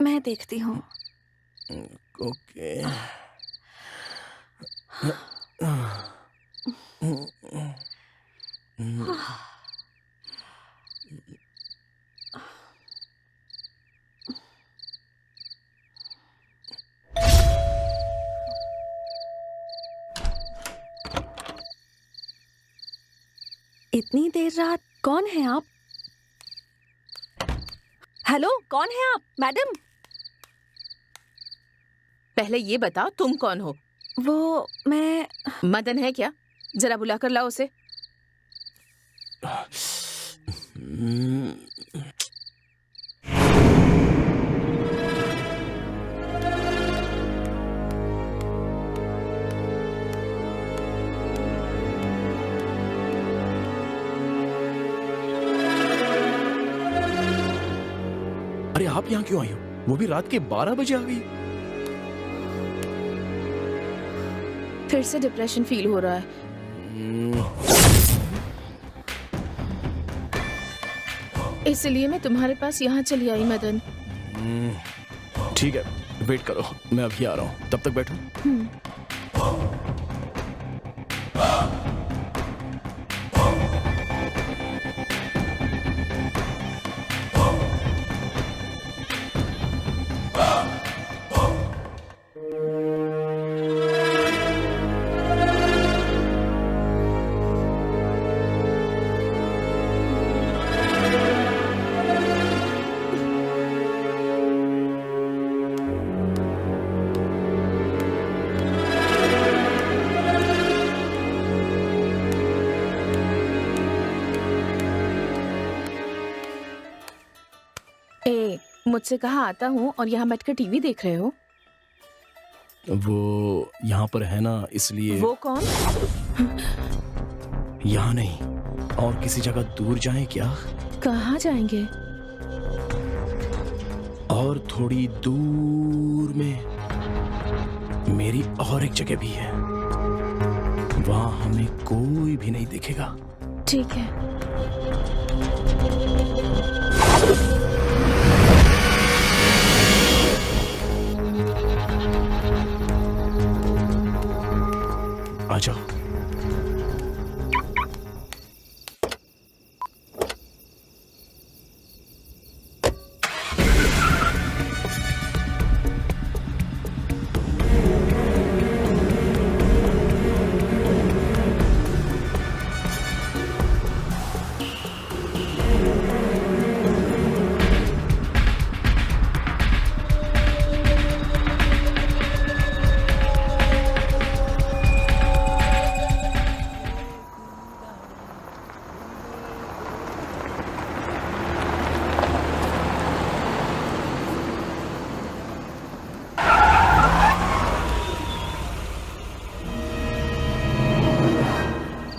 मैं देखती हूँ। ओके। इतनी देर रात कौन है आप? हेलो, कौन है आप? मैडम। पहले ये बताओ तुम कौन हो? वो मैं मदन है क्या? जरा बुला कर लाओ उसे। अरे आप यहाँ क्यों आई हो? वो भी रात के 12 बजे आ गई। फिर से डिप्रेशन फील हो रहा है। इसलिए मैं तुम्हारे पास यहाँ चली आई मदन। ठीक है, वेट करो, मैं अभी आ रहा हूँ, तब तक बैठो। मुझसे कहा आता हूँ और यहाँ बैठकर टीवी देख रहे हो? वो यहाँ पर है ना, इसलिए। वो कौन? यहाँ नहीं, और किसी जगह दूर जाएं क्या? कहाँ जाएंगे? और थोड़ी दूर में मेरी और एक जगह भी है, वहाँ हमें कोई भी नहीं दिखेगा। ठीक है। आ जाओ।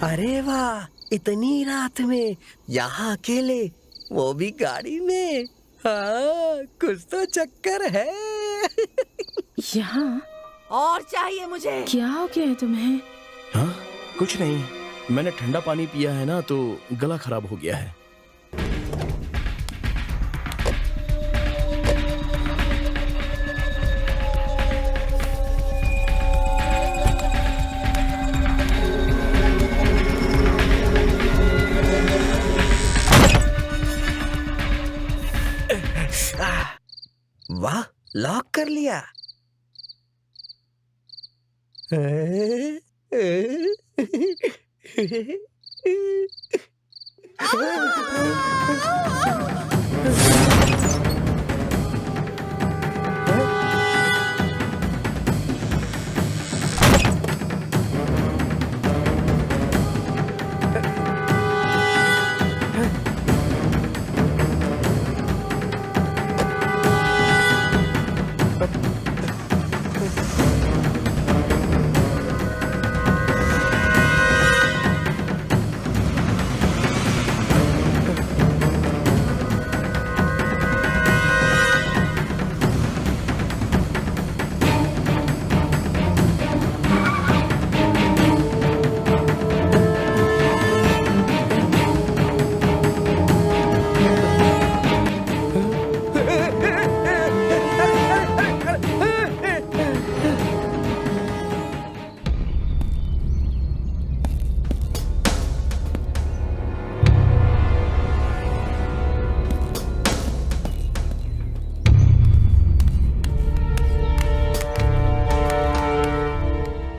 अरे वाह, इतनी रात में यहाँ अकेले, वो भी गाड़ी में। हाँ, कुछ तो चक्कर है। यहाँ और चाहिए मुझे। क्या हो गया है तुम्हें? हाँ, कुछ नहीं, मैंने ठंडा पानी पिया है ना, तो गला खराब हो गया है। वाह, लॉक कर लिया।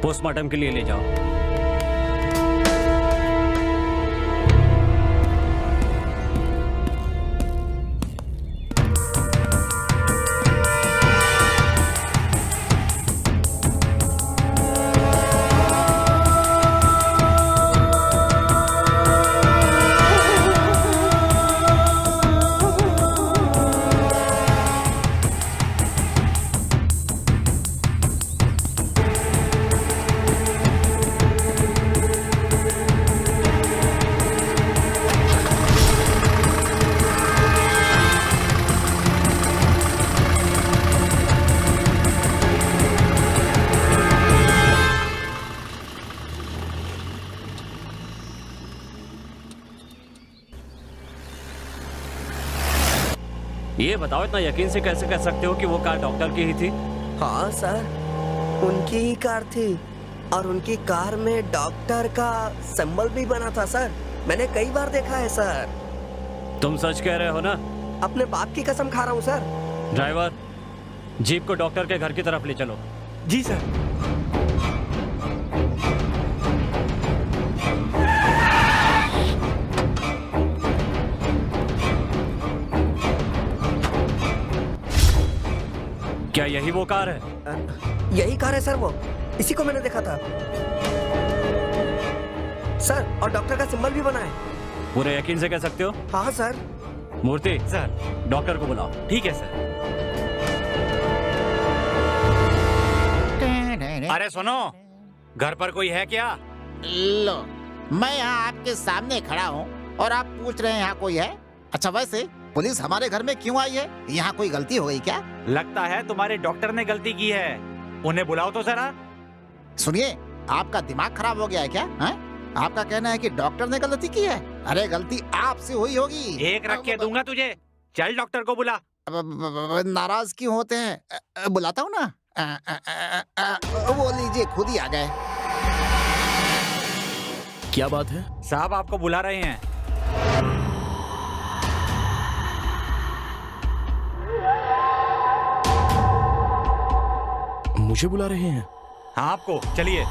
पोस्टमार्टम के लिए ले जाओ। ये बताओ, इतना यकीन से कैसे कह सकते हो कि वो कार डॉक्टर की ही थी? हाँ सर, उनकी ही कार थी और उनकी कार में डॉक्टर का सिंबल भी बना था सर। मैंने कई बार देखा है सर। तुम सच कह रहे हो ना? अपने बाप की कसम खा रहा हूँ सर। ड्राइवर, जीप को डॉक्टर के घर की तरफ ले चलो। जी सर। क्या यही वो कार है? यही कार है सर, वो इसी को मैंने देखा था सर, और डॉक्टर का सिंबल भी बना है। पूरे यकीन से कह सकते हो? हाँ सर। मूर्ति सर, डॉक्टर को बुलाओ। ठीक है सर। अरे सुनो, घर पर कोई है क्या? लो, मैं यहाँ आपके सामने खड़ा हूँ और आप पूछ रहे हैं यहाँ कोई है? अच्छा, वैसे पुलिस हमारे घर में क्यों आई है? यहाँ कोई गलती हो गई क्या? लगता है तुम्हारे डॉक्टर ने गलती की है। उन्हें बुलाओ तो जरा। सुनिए, आपका दिमाग खराब हो गया है क्या? है? आपका कहना है कि डॉक्टर ने गलती की है? अरे गलती आपसे हुई होगी। एक रख के दूंगा तुझे। चल डॉक्टर को बुला। नाराज क्यों होते हैं? बुलाता हूँ ना। वो लीजिए, खुद ही आ गए। क्या बात है? साहब आपको बुला रहे हैं। मुझे बुला रहे हैं? हाँ आपको, चलिए।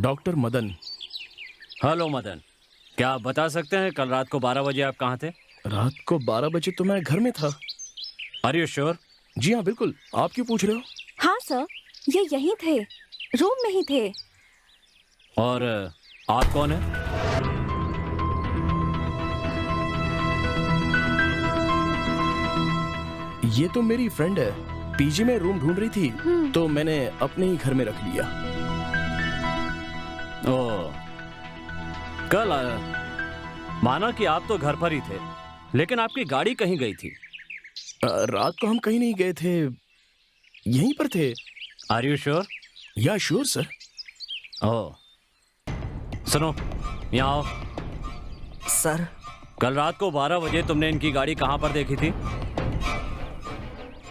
डॉक्टर मदन। हेलो मदन, क्या आप बता सकते हैं कल रात को 12 बजे आप कहाँ थे? रात को 12 बजे तो मैं घर में था। Are you sure? जी हाँ बिल्कुल। आप क्यों पूछ रहे हो? हाँ सर, ये यहीं थे, रूम में ही थे। और आप कौन है? ये तो मेरी फ्रेंड है, पीजी में रूम ढूंढ रही थी तो मैंने अपने ही घर में रख लिया। ओह, कल माना कि आप तो घर पर ही थे, लेकिन आपकी गाड़ी कहीं गई थी। रात को हम कहीं नहीं गए थे, यहीं पर थे। Are you sure? Yeah sure sir. Oh, सुनो, यहाँ आओ। सर, कल रात को 12 बजे तुमने इनकी गाड़ी कहाँ पर देखी थी?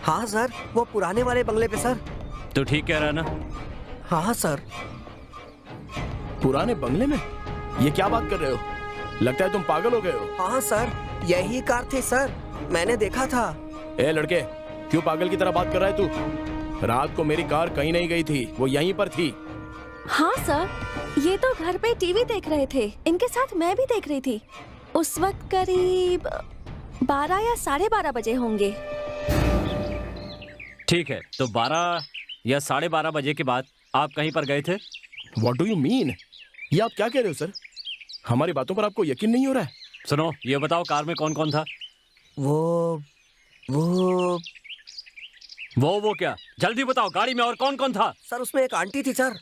हाँ सर, वो पुराने वाले बंगले पे सर। तो ठीक कह रहा है ना? हाँ सर। पुराने बंगले में? ये क्या बात कर रहे हो? लगता है तुम पागल हो गए हो। हाँ सर, यही कार थी सर, मैंने देखा था। ए लड़के, क्यों पागल की तरह बात कर रहा है तू? रात को मेरी कार कहीं नहीं गई थी, वो यहीं पर थी। हाँ सर, ये तो घर पे टीवी देख रहे थे, इनके साथ मैं भी देख रही थी। उस वक्त करीब 12 या 12:30 बजे होंगे। ठीक है, तो 12 या 12:30 बजे के बाद आप कहीं पर गए थे? What do you mean? ये आप क्या कह रहे हो सर? हमारी बातों पर आपको यकीन नहीं हो रहा है? सुनो, ये बताओ कार में कौन कौन था? वो क्या? जल्दी बताओ, गाड़ी में और कौन कौन था? सर, उसमें एक आंटी थी सर।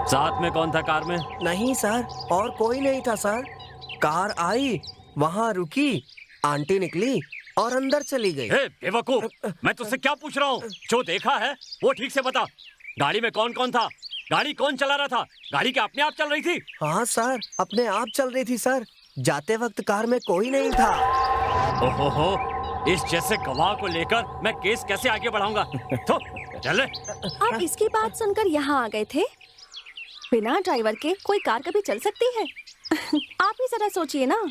साथ में कौन था कार में? नहीं सर, और कोई नहीं था सर। कार आई, वहाँ रुकी, आंटी निकली और अंदर चली गई। बेवकूफ, मैं तुझसे क्या पूछ रहा हूँ? जो देखा है वो ठीक से बता। गाड़ी में कौन कौन था? गाड़ी कौन चला रहा था? गाड़ी क्या अपने आप चल रही थी? हाँ सर, अपने आप चल रही थी सर। जाते वक्त कार में कोई नहीं था। ओहो, इस जैसे गवाह को लेकर मैं केस कैसे आगे बढ़ाऊंगा? तो चले। आप इसकी बात सुनकर यहाँ आ गए थे? बिना ड्राइवर के कोई कार कभी चल सकती है? आप ही जरा सोचिए ना।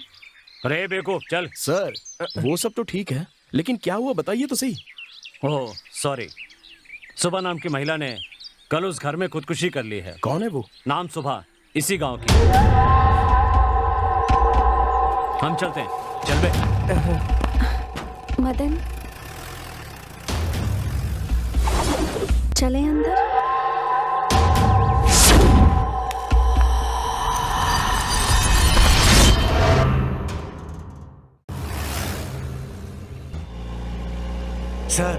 अरे बेवकूफ, चल। सर, वो सब तो ठीक है, लेकिन क्या हुआ बताइए तो सही। ओह सुबह सुबह नाम की महिला ने कल उस घर में खुदकुशी कर ली है। कौन है वो? नाम सुबह, इसी गांव की। हम चलते हैं, चल बे। मदन, चलें अंदर। सर,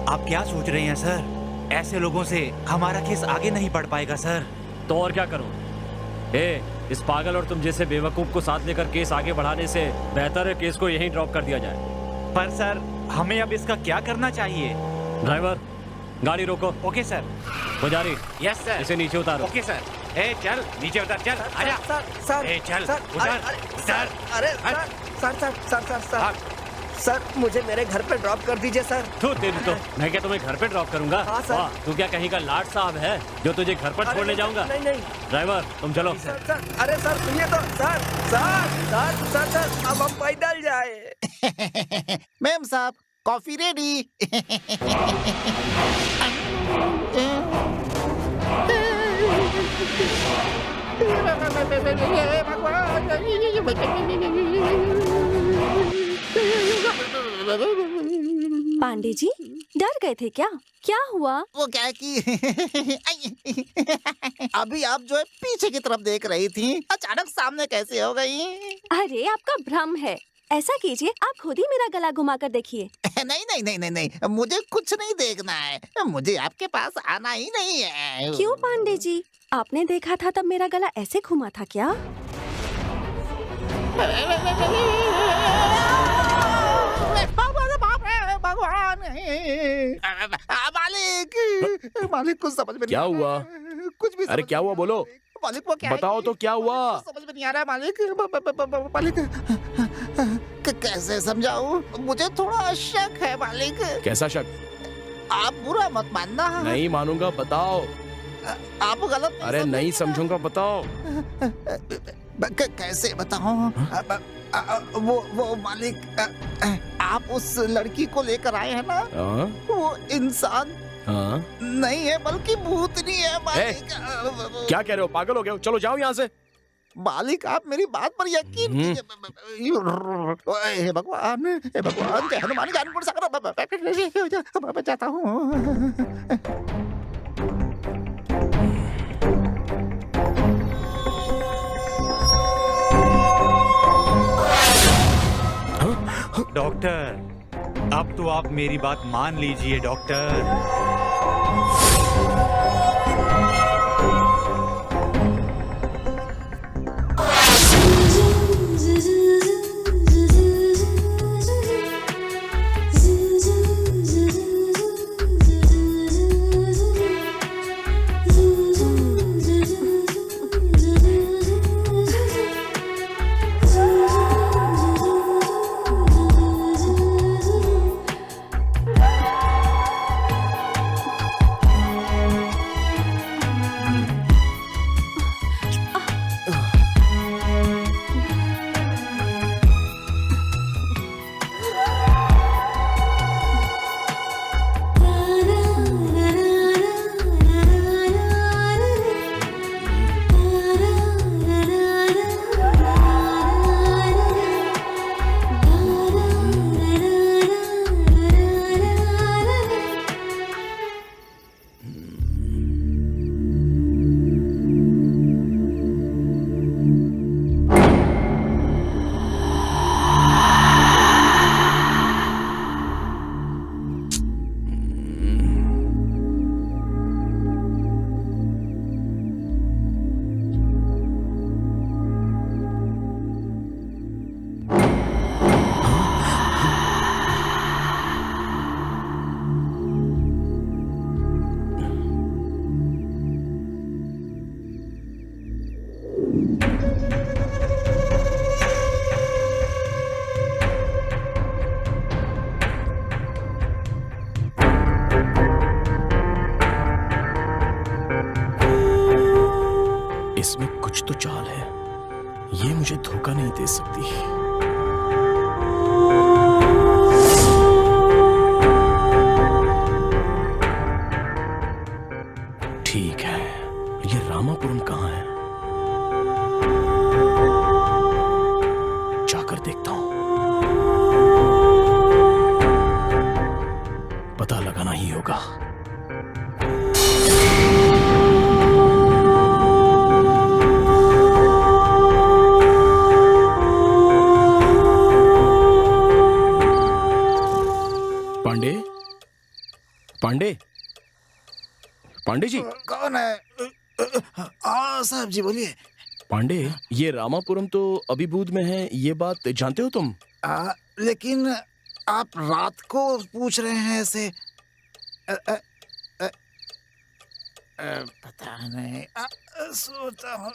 आप क्या सोच रहे हैं सर? ऐसे लोगों से हमारा केस आगे नहीं बढ़ पाएगा सर। तो और क्या करूं? इस पागल और तुम जैसे बेवकूफ को साथ लेकर केस आगे बढ़ाने से बेहतर है केस को यहीं ड्रॉप कर दिया जाए। पर सर, हमें अब इसका क्या करना चाहिए? ड्राइवर, गाड़ी रोको। Okay sir. पुजारी, यस सर। इसे नीचे उतारो। Okay sir. चल नीचे उतर, चल आजा। सर चल सर, उतर। अरे सर सर, मुझे मेरे घर पे ड्रॉप कर दीजिए सर। तू तेरी तो मैं क्या तुम्हें घर पे ड्रॉप करूंगा? हाँ सर। वाह, तू क्या कहीं का लाट साहब है जो तुझे घर पर छोड़ने जाऊंगा? नहीं। ड्राइवर, तुम चलो। सर, अरे सर सुनिए तो। सर, अब हम पैदल जाए। मैम साहब, कॉफी रेडी। पांडे जी, डर गए थे क्या? क्या हुआ? वो क्या है कि अभी आप जो है पीछे की तरफ देख रही थी, अचानक सामने कैसे हो गई? अरे आपका भ्रम है। ऐसा कीजिए, आप खुद ही मेरा गला घुमा कर देखिए। नहीं, मुझे कुछ नहीं देखना है। मुझे आपके पास आना ही नहीं है। क्यों पांडे जी, आपने देखा था तब मेरा गला ऐसे घुमा था क्या? भगवान, मालिक कुछ समझ में क्या नहीं हुआ? कुछ भी अरे क्या हुआ बोलो? मालिक वो क्या है बताओ कि- तो क्या हुआ? समझ में नहीं आ रहा है मालिक। मालिक कैसे समझाऊं? मुझे थोड़ा शक है मालिक। कैसा शक? आप बुरा मत मानना। नहीं मानूंगा, बताओ। आप गलत अरे नहीं समझूंगा, बताओ। कैसे बताऊं? वो मालिक, आप उस लड़की को लेकर आए हैं ना? हाँ? वो इंसान हाँ? नहीं है बल्कि भूतनी है मालिक। क्या कह रहे हो? पागल हो गए हो? चलो जाओ यहाँ से। मालिक आप मेरी बात पर यकीन कीजिए। हे भगवान, जय हनुमान ज्ञानपुर सागर। मैं चाहता हूँ। डॉक्टर, अब तो आप मेरी बात मान लीजिए डॉक्टर। पांडे, पांडे जी। कौन है? हाँ साहब जी बोलिए। पांडे, ये रामापुरम तो अभिभूत में है, ये बात जानते हो तुम? लेकिन आप रात को पूछ रहे हैं ऐसे। पता नहीं, सोचता हूँ।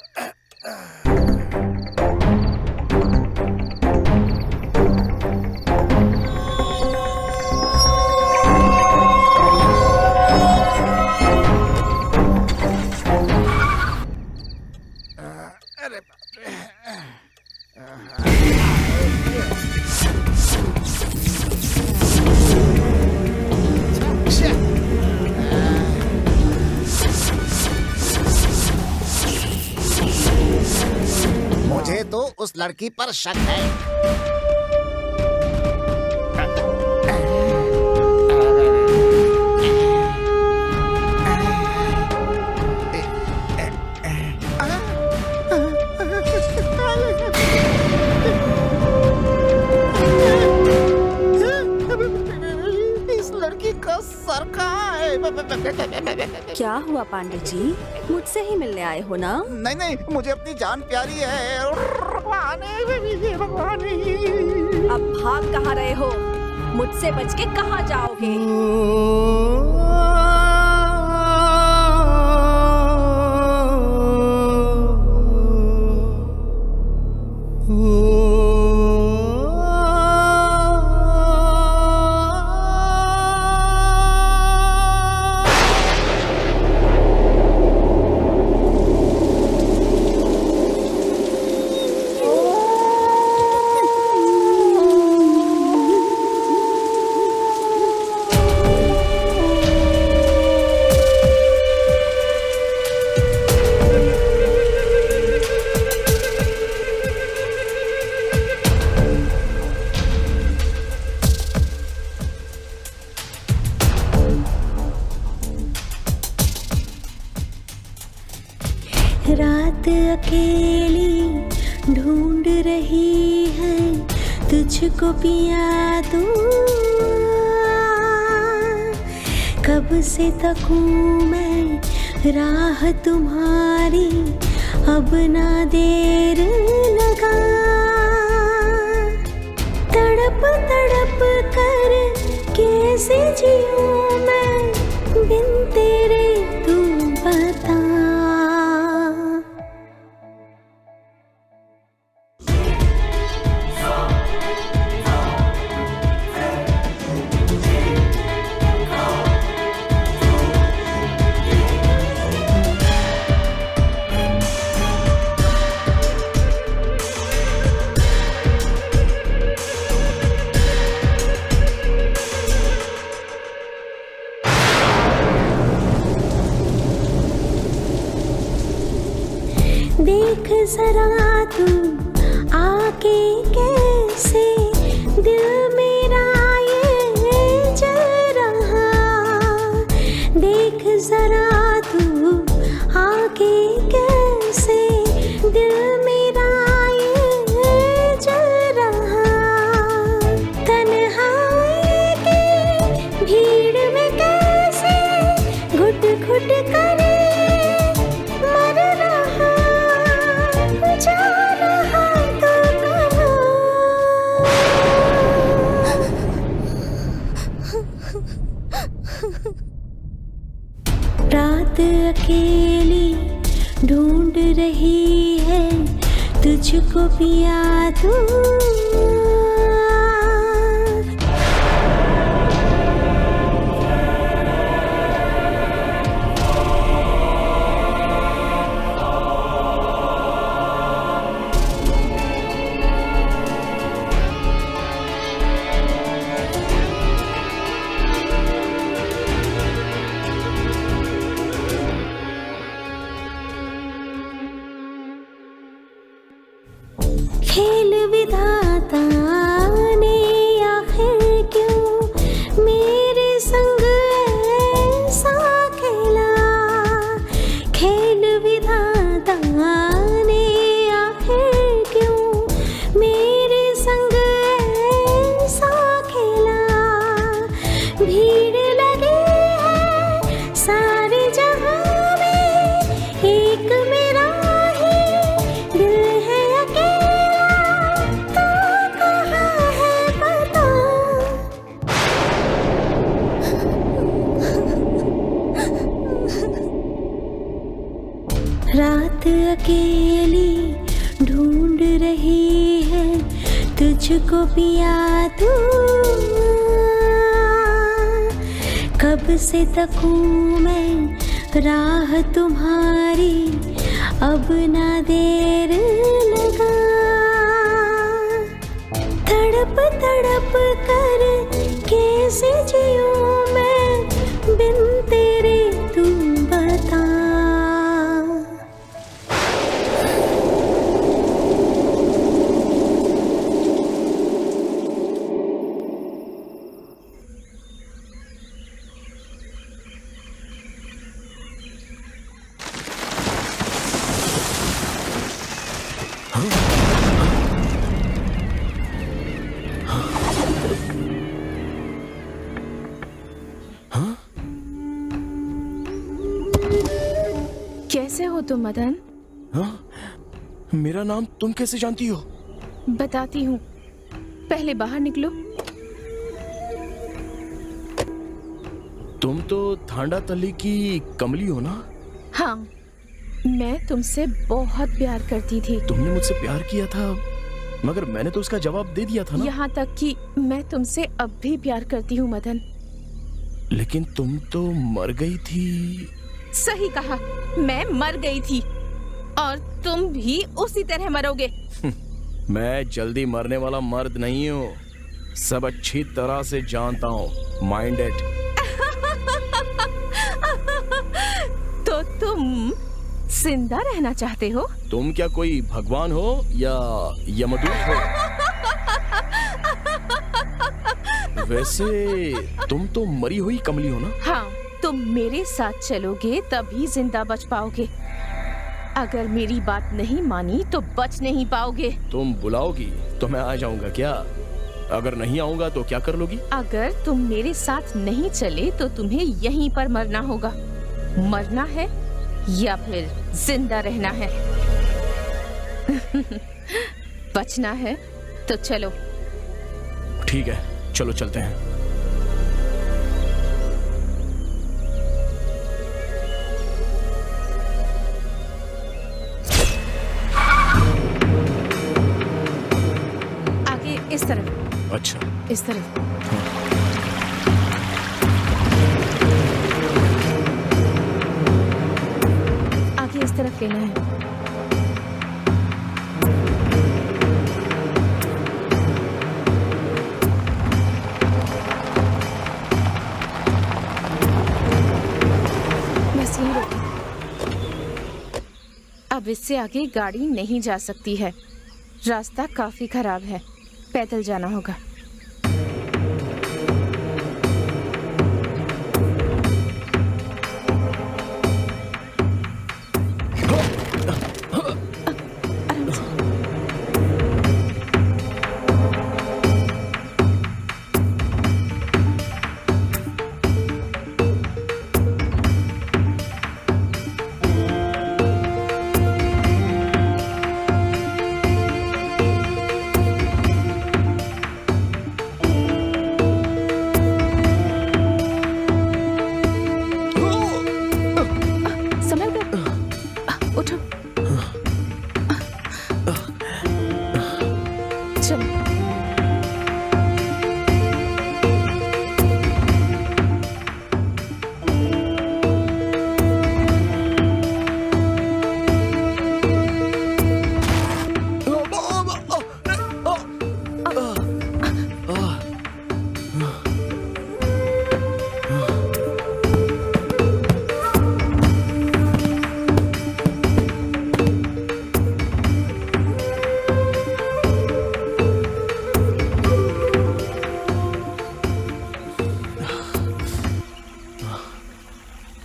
अरे बाप रे। मुझे तो उस लड़की पर शक है। इस लड़की का सर कहाँ है? क्या हुआ पांडे जी, मुझसे ही मिलने आए हो ना? नहीं नहीं, मुझे अपनी जान प्यारी है। अब भाग कहाँ रहे हो? मुझसे बच के कहाँ जाओगे? रात अकेली ढूंढ रही है तुझको पिया तू। कब से तकूं मैं राह तुम्हारी, अब ना देर लगा। तड़प तड़प कर कैसे जीऊं मैं बिन तेरे, तू बता। देख जरा तू आके कैसे दिल मेरा ये जल रहा। देख जरा तू आके कैसे दिल मेरा ये जल रहा। तन्हाई की भीड़ में कैसे घुट घुट करे मर रहा। रात अकेली ढूंढ रही है तुझको पिया तू। खेल विधाता अकेली ढूंढ रही है तुझको पिया तू। कब से तकूं मैं राह तुम्हारी, अब ना देर लगा। तड़प तड़प कर कैसे जियूं मैं बिन तेरे, तू बता। कैसे हो तुम मदन? हाँ? मेरा नाम तुम कैसे जानती हो? बताती हूँ, पहले बाहर निकलो। तुम तो थांडा तली की कमली हो ना? हाँ, मैं तुमसे बहुत प्यार करती थी। तुमने मुझसे प्यार किया था, मगर मैंने तो उसका जवाब दे दिया था ना। यहाँ तक कि मैं तुमसे अब भी प्यार करती हूँ मदन। लेकिन तुम तो मर गई थी। सही कहा, मैं मर गई थी और तुम भी उसी तरह मरोगे। मैं जल्दी मरने वाला मर्द नहीं हूँ, सब अच्छी तरह से जानता हूँ। Mind it. तो तुम जिंदा रहना चाहते हो? तुम क्या कोई भगवान हो या यमदूत हो? वैसे तुम तो मरी हुई कमली हो ना? हाँ, तुम मेरे साथ चलोगे तभी जिंदा बच पाओगे। अगर मेरी बात नहीं मानी तो बच नहीं पाओगे। तुम बुलाओगी तो मैं आ जाऊंगा क्या? अगर नहीं आऊंगा तो क्या कर लोगी? अगर तुम मेरे साथ नहीं चले तो तुम्हें यहीं पर मरना होगा। मरना है या फिर जिंदा रहना है। बचना है तो चलो। ठीक है, चलो चलते हैं। आगे इस तरफ। अच्छा, इस तरफ। आगे इस तरफ लेना है। बस यहीं रोको। अब इससे आगे गाड़ी नहीं जा सकती है, रास्ता काफी खराब है, पैदल जाना होगा।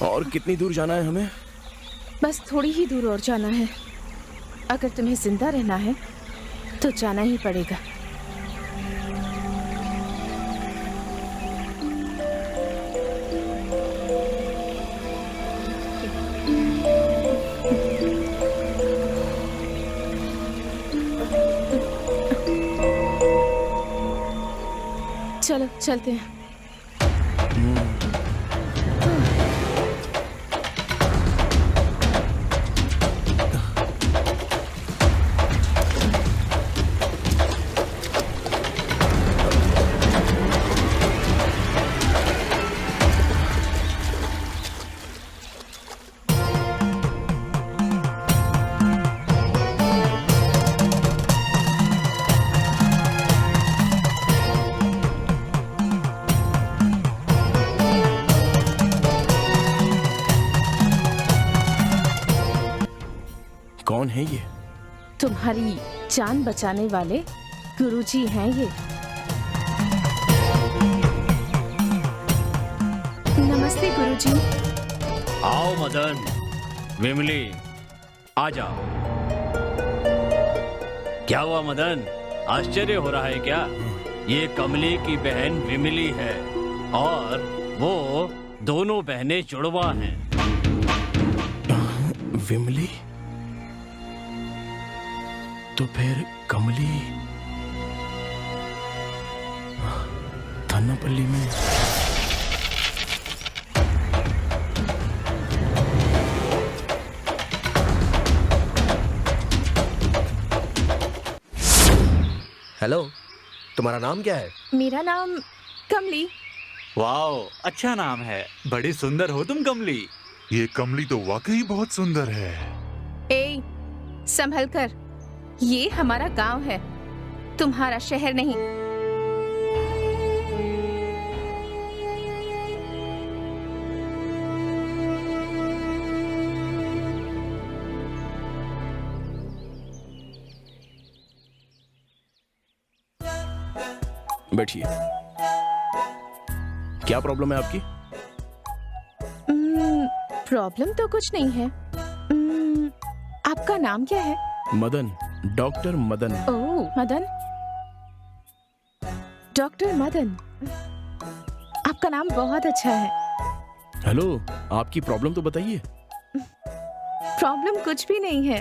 और कितनी दूर जाना है हमें? बस थोड़ी ही दूर और जाना है। अगर तुम्हें जिंदा रहना है तो जाना ही पड़ेगा। चलो चलते हैं। हैं ये? तुम्हारी जान बचाने वाले गुरुजी हैं ये। नमस्ते गुरुजी। आओ मदन, विमली, आ जाओ। क्या हुआ मदन, आश्चर्य हो रहा है क्या? ये कमली की बहन विमली है और वो दोनों बहनें जुड़वा हैं। विमली? तो फिर कमली थन्नापल्ली में। हेलो, तुम्हारा नाम क्या है? मेरा नाम कमली। वाओ, अच्छा नाम है। बड़ी सुंदर हो तुम कमली। ये कमली तो वाकई बहुत सुंदर है। ए, संभल कर, ये हमारा गांव है, तुम्हारा शहर नहीं। बैठिए। क्या प्रॉब्लम है आपकी? प्रॉब्लम तो कुछ नहीं है। आपका नाम क्या है? मदन, डॉक्टर मदन। ओह, मदन, डॉक्टर मदन, आपका नाम बहुत अच्छा है। हेलो, आपकी प्रॉब्लम तो बताइए। प्रॉब्लम कुछ भी नहीं है।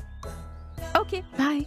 Okay, bye.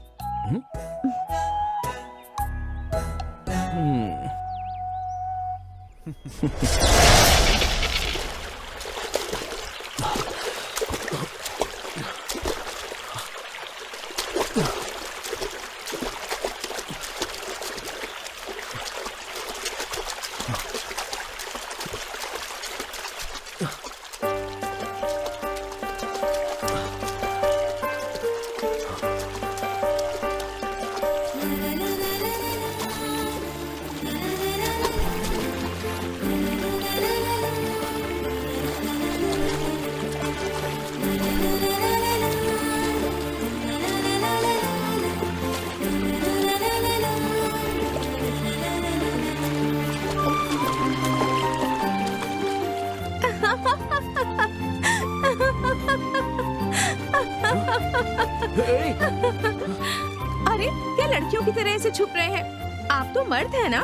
अरे, क्या लड़कियों की तरह ऐसे छुप रहे हैं? आप तो मर्द हैं ना?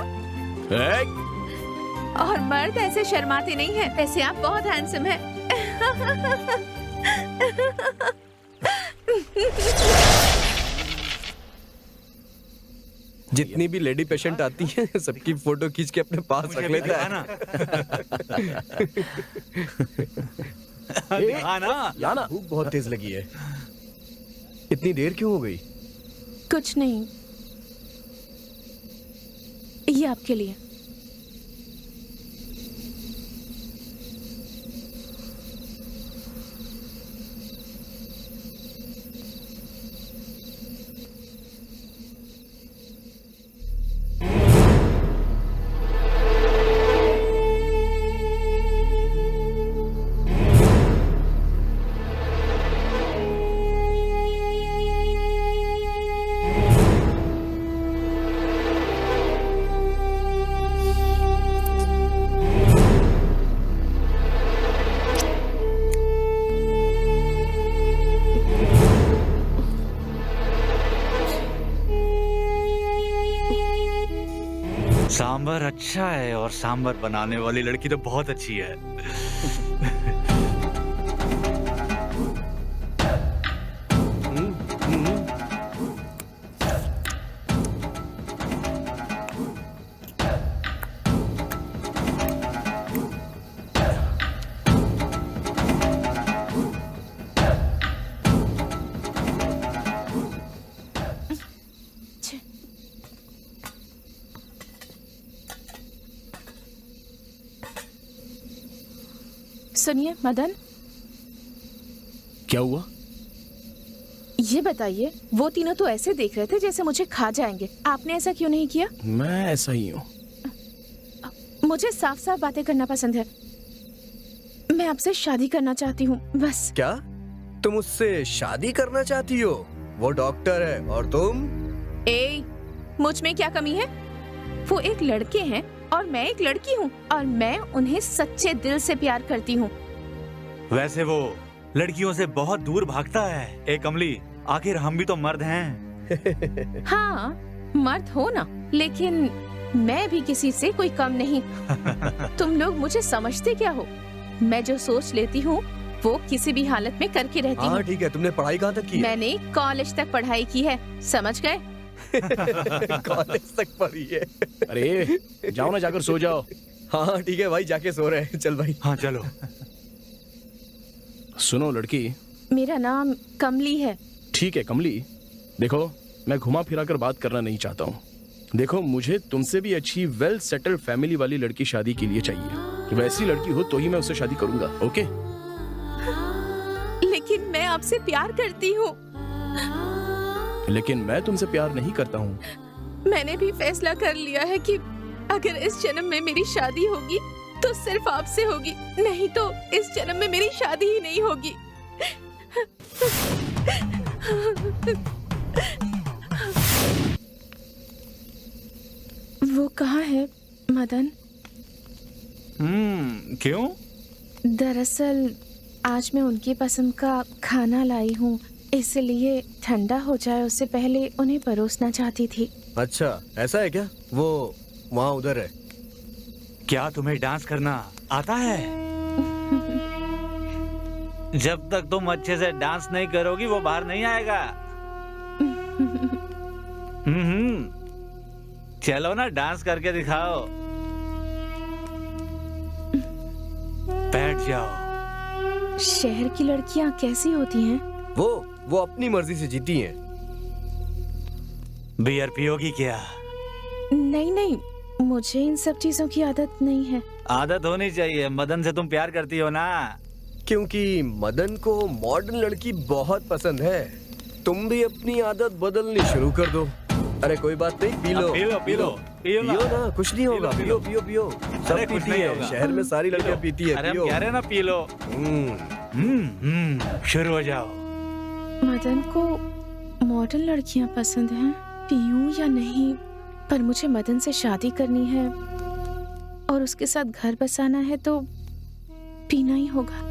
और मर्द ऐसे शर्माते नहीं हैं। वैसे आप बहुत हैंडसम हैं। जितनी भी लेडी पेशेंट आती हैं, सबकी फोटो खींच के अपने पास रख लेता है ना। याना, भूख बहुत तेज लगी है। इतनी देर क्यों हो गई? कुछ नहीं, ये आपके लिए। सांबर अच्छा है और सांबर बनाने वाली लड़की तो बहुत अच्छी है। सुनिए मदन, क्या हुआ? ये बताइए, वो तीनों तो ऐसे देख रहे थे जैसे मुझे खा जाएंगे। आपने ऐसा क्यों नहीं किया? मैं ऐसा ही हूँ। मुझे साफ साफ बातें करना पसंद है। मैं आपसे शादी करना चाहती हूँ, बस। क्या तुम उससे शादी करना चाहती हो? वो डॉक्टर है और तुम? ए, मुझ में क्या कमी है? वो एक लड़के हैं और मैं एक लड़की हूँ और मैं उन्हें सच्चे दिल से प्यार करती हूँ। वैसे वो लड़कियों से बहुत दूर भागता है। ए कमली, आखिर हम भी तो मर्द हैं। हाँ, मर्द हो ना, लेकिन मैं भी किसी से कोई कम नहीं। तुम लोग मुझे समझते क्या हो? मैं जो सोच लेती हूँ वो किसी भी हालत में करके रहती हूँ। हाँ ठीक है, तुमने पढ़ाई कहाँ तक की है? मैंने कॉलेज तक पढ़ाई की है, समझ गए? कॉलेज तक पढ़ी है। अरे जाओ ना, जाकर सो जाओ। हाँ ठीक है भाई, जाके सो रहे हैं। चल भाई। हाँ चलो। सुनो लड़की, मेरा नाम कमली है। ठीक है कमली, देखो मैं घुमा फिरा कर बात करना नहीं चाहता हूँ। देखो मुझे तुमसे भी अच्छी वेल सेटल्ड फैमिली वाली लड़की शादी के लिए चाहिए। वैसी लड़की हो तो ही मैं उससे शादी करूंगा। ओके? लेकिन मैं आपसे प्यार करती हूँ। लेकिन मैं तुमसे प्यार नहीं करता हूँ। मैंने भी फैसला कर लिया है कि अगर इस जन्म में मेरी शादी होगी तो सिर्फ आपसे होगी, नहीं तो इस जन्म में मेरी शादी ही नहीं होगी। वो कहाँ है मदन? क्यों? दरअसल आज मैं उनकी पसंद का खाना लाई हूँ, इसलिए ठंडा हो जाए उससे पहले उन्हें परोसना चाहती थी। अच्छा ऐसा है क्या? वो वहाँ उधर है। क्या तुम्हें डांस करना आता है? जब तक तुम अच्छे से डांस नहीं करोगी वो बाहर नहीं आएगा। चलो ना, डांस करके दिखाओ। बैठ जाओ। शहर की लड़कियाँ कैसी होती हैं? वो अपनी मर्जी से जीती हैं। बियर पियोगी क्या? नहीं नहीं, मुझे इन सब चीजों की आदत नहीं है। आदत होनी चाहिए। मदन से तुम प्यार करती हो ना? क्योंकि मदन को मॉडर्न लड़की बहुत पसंद है। तुम भी अपनी आदत बदलनी शुरू कर दो। अरे कोई बात नहीं, पी लो पियो ना, कुछ नहीं होगा। पियो सब पीती है, शहर में सारी लड़कियां पीती है। अरे कह रहे ना, पी लो। शुरू हो जाओ। मदन को मॉडर्न लड़कियां पसंद हैं। पीऊं या नहीं, पर मुझे मदन से शादी करनी है और उसके साथ घर बसाना है तो पीना ही होगा।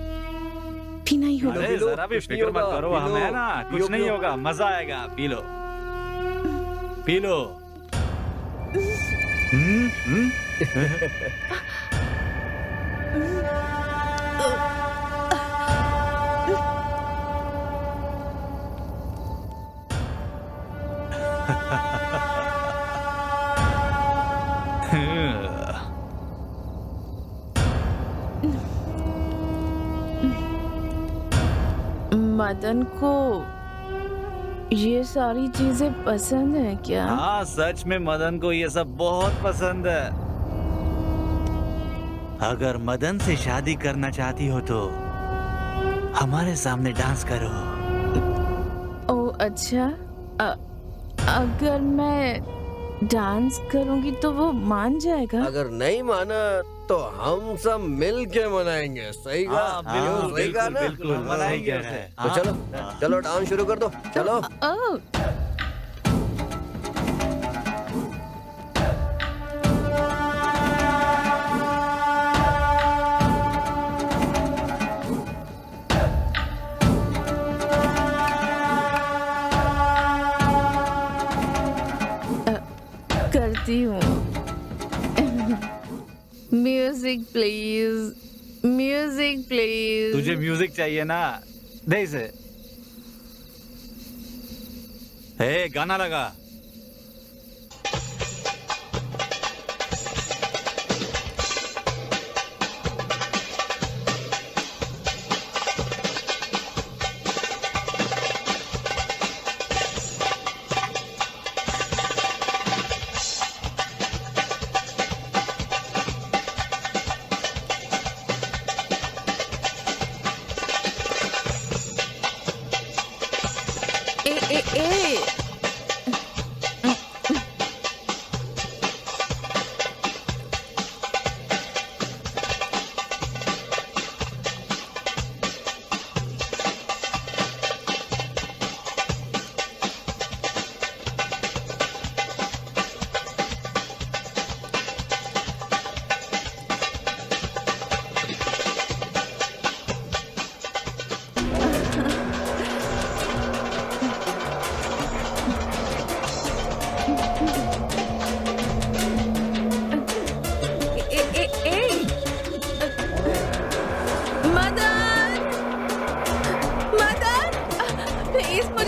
अरे जरा भी फिक्र मत करो, हमें ना कुछ नहीं होगा, मजा आएगा। P low. मदन को ये सारी चीजें पसंद है क्या? हाँ, सच में मदन को ये सब बहुत पसंद है। अगर मदन से शादी करना चाहती हो तो हमारे सामने डांस करो। ओ अच्छा, अगर मैं डांस करूंगी तो वो मान जाएगा? अगर नहीं माना तो हम सब मिल के मनाएंगे। सही कहा? सही कहा ना? बिल्कुल मनाएंगे। तो चलो डांस शुरू कर दो। चलो। करती हूँ। Music please, music please. तुझे म्यूजिक चाहिए ना? दे इसे। हे, गाना लगा।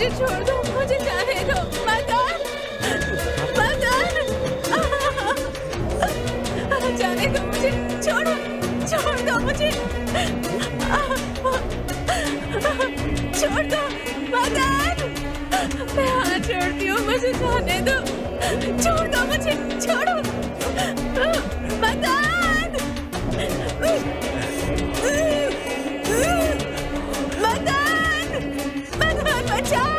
मुझे छोड़ दो, मुझे जाने दो। मदन, मदन, जाने दो मुझे, छोड़ो, छोड़ दो मुझे, छोड़ दो मदन, मैं हाथ जोड़ती हूँ, मुझे जाने दो, छोड़ दो मुझे, छोड़ो मदन, मदन, मदन बचाओ।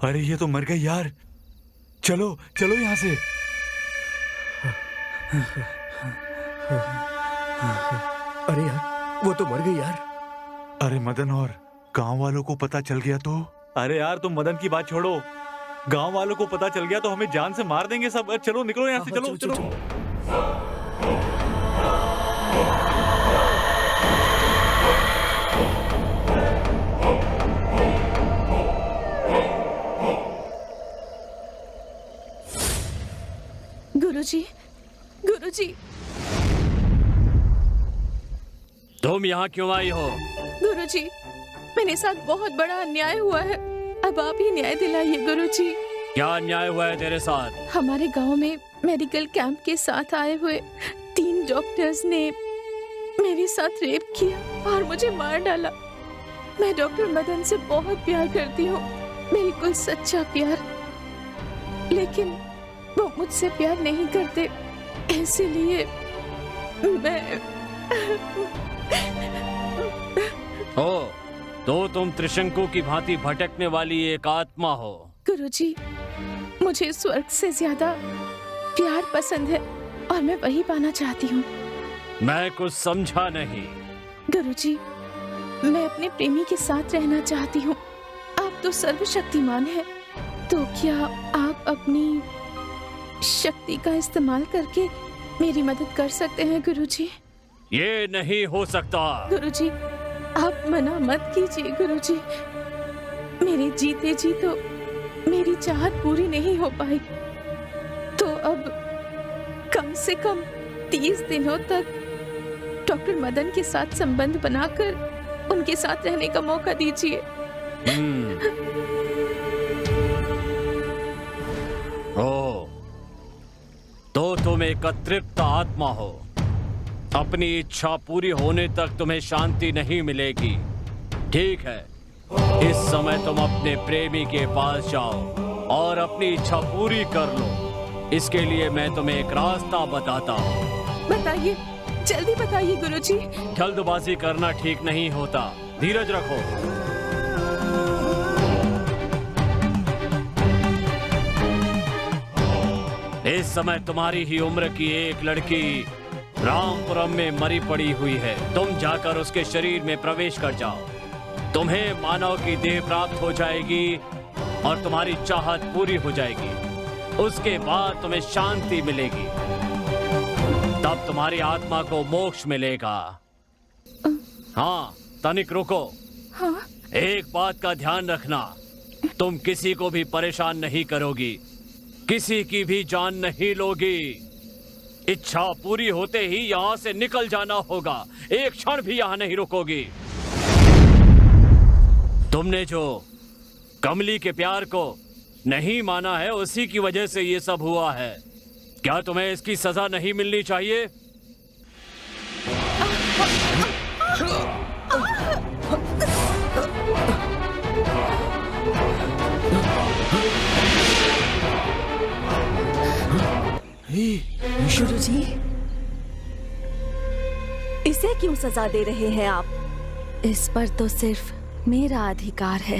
अरे ये तो मर गई यार, चलो चलो यहाँ से। अरे यार वो तो मर गई यार। अरे मदन, और गांव वालों को पता चल गया तो? अरे यार तुम मदन की बात छोड़ो, गांव वालों को पता चल गया तो हमें जान से मार देंगे सब। चलो निकलो यहाँ से, चलो चलो, चलो। गुरुजी, गुरुजी, तुम यहाँ क्यों आई हो? गुरुजी, मेरे साथ बहुत बड़ा अन्याय हुआ है, अब आप ही न्याय दिलाइए गुरुजी। क्या अन्याय हुआ है तेरे साथ? हमारे गांव में मेडिकल कैंप के साथ आए हुए 3 डॉक्टर्स ने मेरे साथ रेप किया और मुझे मार डाला। मैं डॉक्टर मदन से बहुत प्यार करती हूँ, बिल्कुल सच्चा प्यार, लेकिन वो मुझसे प्यार नहीं करते, इसलिए मैं तो तुम त्रिशंकु की भांति भटकने वाली एक आत्मा हो। गुरुजी, मुझे स्वर्ग से ज्यादा प्यार पसंद है और मैं वही पाना चाहती हूँ। मैं कुछ समझा नहीं। गुरुजी, मैं अपने प्रेमी के साथ रहना चाहती हूँ। आप तो सर्वशक्तिमान हैं, तो क्या आप अपनी शक्ति का इस्तेमाल करके मेरी मदद कर सकते हैं गुरुजी? ये नहीं हो सकता। गुरुजी, आप मना मत कीजिए गुरुजी। मेरे जीते जी तो मेरी चाहत पूरी नहीं हो पाई, तो अब कम से कम 30 दिनों तक डॉक्टर मदन के साथ संबंध बनाकर उनके साथ रहने का मौका दीजिए। तो तुम एक अतृप्त आत्मा हो। अपनी इच्छा पूरी होने तक तुम्हें शांति नहीं मिलेगी। ठीक है, इस समय तुम अपने प्रेमी के पास जाओ और अपनी इच्छा पूरी कर लो। इसके लिए मैं तुम्हें एक रास्ता बताता हूँ। बताइए, जल्दी बताइए गुरुजी। जल्दबाजी करना ठीक नहीं होता, धीरज रखो। इस समय तुम्हारी ही उम्र की एक लड़की रामपुरम में मरी पड़ी हुई है। तुम जाकर उसके शरीर में प्रवेश कर जाओ। तुम्हें मानव की देह प्राप्त हो जाएगी और तुम्हारी चाहत पूरी हो जाएगी। उसके बाद तुम्हें शांति मिलेगी, तब तुम्हारी आत्मा को मोक्ष मिलेगा। हाँ, तनिक रुको। हाँ? एक बात का ध्यान रखना, तुम किसी को भी परेशान नहीं करोगी, किसी की भी जान नहीं लोगी। इच्छा पूरी होते ही यहाँ से निकल जाना होगा, एक क्षण भी यहाँ नहीं रुकोगी। तुमने जो कमली के प्यार को नहीं माना है, उसी की वजह से ये सब हुआ है। क्या तुम्हें इसकी सजा नहीं मिलनी चाहिए? गुरुजी, इसे क्यों सजा दे रहे हैं आप? इस पर तो सिर्फ मेरा अधिकार है।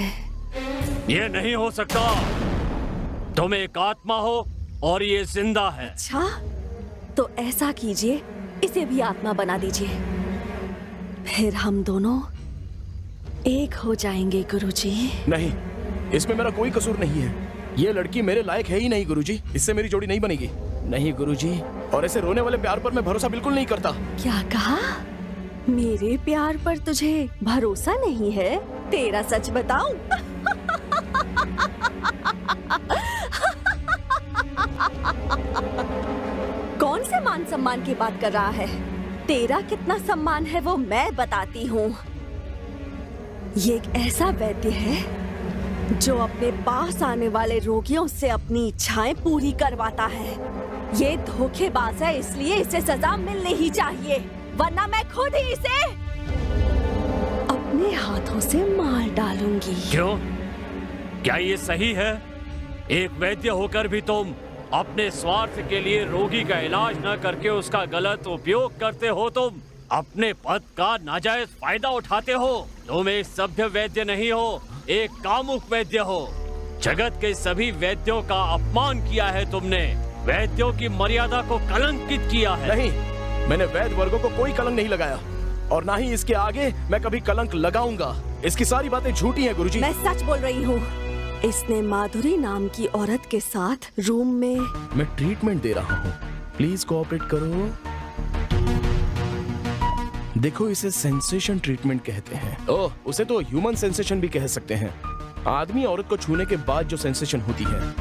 ये नहीं हो सकता। तुम एक आत्मा हो और ये जिंदा है। अच्छा, तो ऐसा कीजिए, इसे भी आत्मा बना दीजिए। फिर हम दोनों एक हो जाएंगे गुरुजी। नहीं, इसमें मेरा कोई कसूर नहीं है। ये लड़की मेरे लायक है ही नहीं गुरुजी। इससे मेरी जोड़ी नहीं बनेगी। नहीं गुरुजी, और ऐसे रोने वाले प्यार पर मैं भरोसा बिल्कुल नहीं करता। क्या कहा? मेरे प्यार पर तुझे भरोसा नहीं है? तेरा सच बताऊं? कौन से मान सम्मान की बात कर रहा है? तेरा कितना सम्मान है वो मैं बताती हूँ। ये एक ऐसा वैद्य है जो अपने पास आने वाले रोगियों से अपनी इच्छाएं पूरी करवाता है। ये धोखेबाज है, इसलिए इसे सजा मिलनी ही चाहिए, वरना मैं खुद ही इसे अपने हाथों से मार डालूंगी। क्यों? क्या ये सही है? एक वैद्य होकर भी तुम अपने स्वार्थ के लिए रोगी का इलाज न करके उसका गलत उपयोग करते हो। तुम अपने पद का नाजायज फायदा उठाते हो। तुम एक सभ्य वैद्य नहीं हो, एक कामुक वैद्य हो। जगत के सभी वैद्यों का अपमान किया है तुमने। वैद्यों की मर्यादा को कलंकित किया है। नहीं, मैंने वैद्य वर्गों को कोई कलंक नहीं लगाया, और ना ही इसके आगे मैं कभी कलंक लगाऊंगा। इसकी सारी बातें झूठी हैं गुरुजी। मैं सच बोल रही हूँ। इसने माधुरी नाम की औरत के साथ रूम में। मैं ट्रीटमेंट दे रहा हूँ, प्लीज कोऑपरेट करो। देखो, इसे सेंसेशन ट्रीटमेंट कहते हैं। ओह, उसे तो ह्यूमन सेंसेशन भी कह सकते हैं। आदमी औरत को छूने के बाद जो सेंसेशन होती है।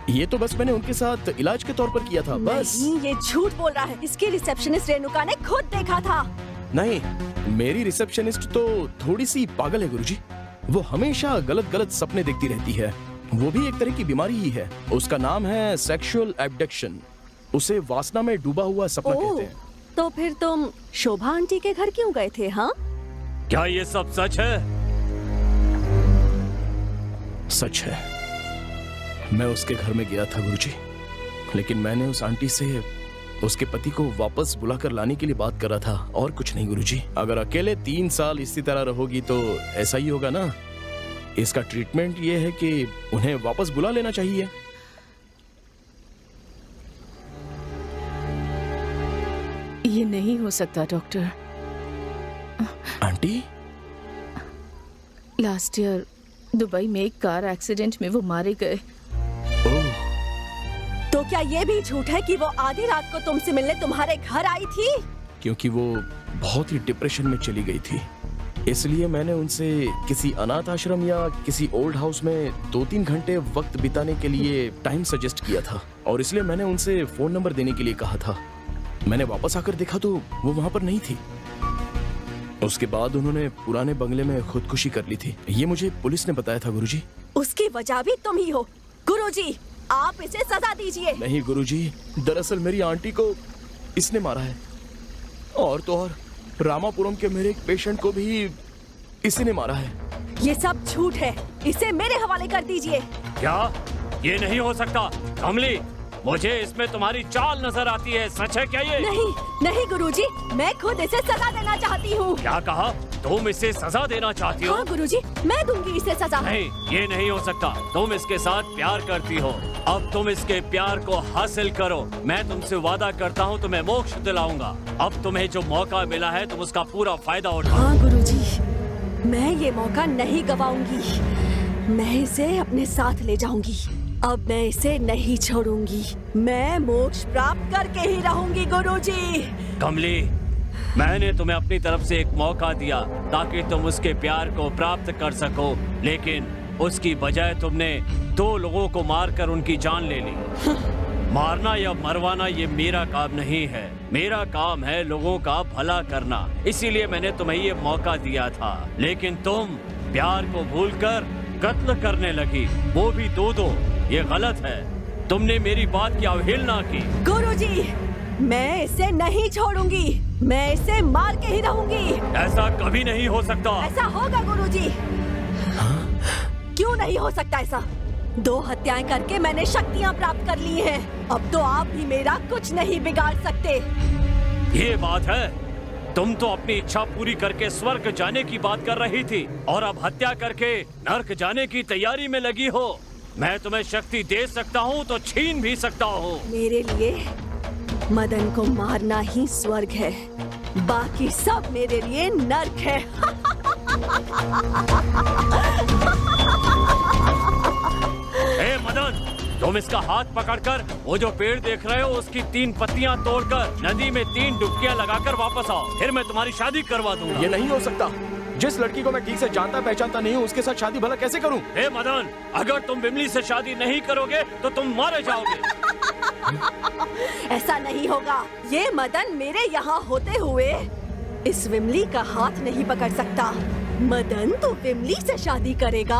ये तो बस मैंने उनके साथ इलाज के तौर पर किया था, बस। नहीं, ये झूठ बोल रहा है। इसकी रिसेप्शनिस्ट रेणुका ने खुद देखा था। नहीं, मेरी रिसेप्शनिस्ट तो थोड़ी सी पागल है गुरुजी। वो हमेशा गलत गलत सपने देखती रहती है। वो भी एक तरह की बीमारी ही है। उसका नाम है सेक्सुअल एब्डक्शन। उसे वासना में डूबा हुआ सपना कहते हैं। तो फिर तुम शोभा आंटी के घर क्यों गए थे? हाँ, क्या ये सब सच है? सच है। मैं उसके घर में गया था गुरुजी, लेकिन मैंने उस आंटी से उसके पति को वापस बुलाकर लाने के लिए बात कर रहा था, और कुछ नहीं गुरुजी। अगर अकेले 3 साल इसी तरह रहोगी तो ऐसा ही होगा ना। इसका ट्रीटमेंट ये है कि उन्हें वापस बुला लेना चाहिए। ये नहीं हो सकता doctor. Aunty, last year Dubai में एक कार एक्सीडेंट में वो मारे गए। तो क्या ये भी झूठ है कि वो आधी रात को तुमसे मिलने तुम्हारे घर आई थी? क्योंकि वो बहुत ही डिप्रेशन में चली गई थी, इसलिए मैंने उनसे किसी अनाथ आश्रम या किसी ओल्ड हाउस में 2-3 घंटे वक्त बिताने के लिए टाइम सजेस्ट किया था, और इसलिए मैंने उनसे फोन नंबर देने के लिए कहा था। मैंने वापस आकर देखा तो वो वहाँ पर नहीं थी। उसके बाद उन्होंने पुराने बंगले में खुदकुशी कर ली थी। ये मुझे पुलिस ने बताया था गुरुजी। उसकी वजह भी तुम ही हो। गुरुजी, आप इसे सजा दीजिए। नहीं गुरुजी, दरअसल मेरी आंटी को इसने मारा है, और तो और रामापुरम के मेरे एक पेशेंट को भी इसी ने मारा है। ये सब झूठ है, इसे मेरे हवाले कर दीजिए। क्या? ये नहीं हो सकता। कमली, मुझे इसमें तुम्हारी चाल नजर आती है। सच है क्या ये? नहीं, नहीं गुरुजी, मैं खुद इसे सजा देना चाहती हूँ। क्या कहा? तुम इसे सजा देना चाहती हो? हाँ गुरुजी, मैं दूंगी इसे सजा। नहीं, ये नहीं हो सकता। तुम इसके साथ प्यार करती हो, अब तुम इसके प्यार को हासिल करो। मैं तुमसे वादा करता हूँ तुम्हें मोक्ष दिलाऊंगा। अब तुम्हें जो मौका मिला है तुम उसका पूरा फायदा उठाओ। हाँ गुरुजी, मैं ये मौका नहीं गवाऊंगी। मैं इसे अपने साथ ले जाऊंगी। अब मैं इसे नहीं छोड़ूंगी। मैं मोक्ष प्राप्त करके ही रहूंगी गुरुजी। कमली, मैंने तुम्हें अपनी तरफ से एक मौका दिया ताकि तुम उसके प्यार को प्राप्त कर सको, लेकिन उसकी बजाय तुमने 2 लोगों को मारकर उनकी जान ले ली। मारना या मरवाना ये मेरा काम नहीं है। मेरा काम है लोगों का भला करना। इसीलिए मैंने तुम्हें ये मौका दिया था, लेकिन तुम प्यार को भूलकर कत्ल करने लगी, वो भी 2-2। ये गलत है। तुमने मेरी बात की अवहेलना की। गुरुजी, मैं इसे नहीं छोड़ूंगी। मैं इसे मार के ही रहूंगी। ऐसा कभी नहीं हो सकता। ऐसा होगा गुरुजी। क्यों नहीं हो सकता ऐसा? 2 हत्याएं करके मैंने शक्तियां प्राप्त कर ली हैं। अब तो आप भी मेरा कुछ नहीं बिगाड़ सकते। ये बात है? तुम तो अपनी इच्छा पूरी करके स्वर्ग जाने की बात कर रही थी, और अब हत्या करके नर्क जाने की तैयारी में लगी हो। मैं तुम्हें शक्ति दे सकता हूँ तो छीन भी सकता हूँ। मेरे लिए मदन को मारना ही स्वर्ग है, बाकी सब मेरे लिए नर्क है। ए मदन, तुम इसका हाथ पकड़कर वो जो पेड़ देख रहे हो उसकी 3 पत्तियां तोड़कर नदी में 3 डुबकियां लगाकर वापस आओ, फिर मैं तुम्हारी शादी करवा दूंगा। ये नहीं हो सकता। जिस लड़की को मैं ठीक से जानता पहचानता नहीं हूँ उसके साथ शादी भला कैसे करूँ? ए मदन, अगर तुम विमली से शादी नहीं करोगे तो तुम मारे जाओगे। ऐसा नहीं होगा। ये मदन मेरे यहाँ होते हुए इस विमली का हाथ नहीं पकड़ सकता। मदन तो विमली से शादी करेगा।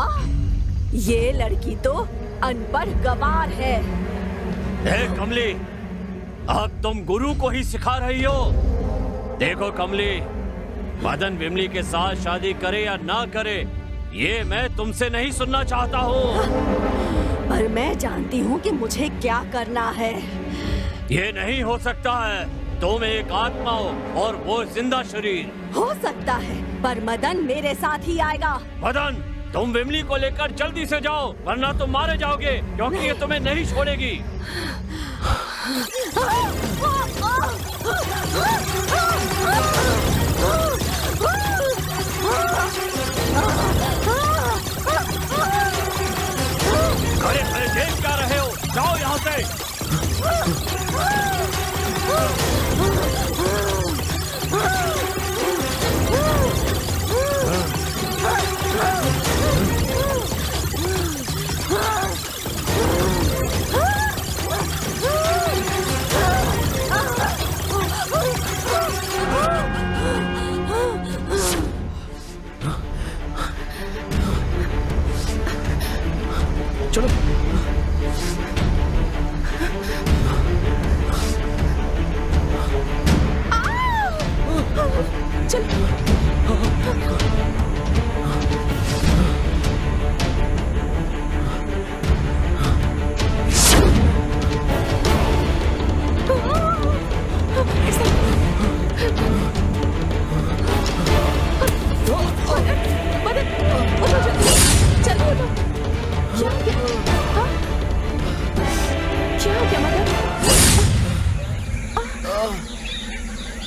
ये लड़की तो अनपढ़ गंवार है। ए कमली, अब तुम गुरु को ही सिखा रही हो। देखो कमली, मदन विमली के साथ शादी करे या ना करे, ये मैं तुमसे नहीं सुनना चाहता हूँ। पर मैं जानती हूँ कि मुझे क्या करना है। ये नहीं हो सकता है। तुम एक आत्मा हो और वो जिंदा शरीर। हो सकता है, पर मदन मेरे साथ ही आएगा। मदन, तुम विमली को लेकर जल्दी से जाओ, वरना तुम मारे जाओगे, क्योंकि ये तुम्हें नहीं छोड़ेगी। अरे अरे, देख क्या रहे हो? जाओ यहाँ से। चलो।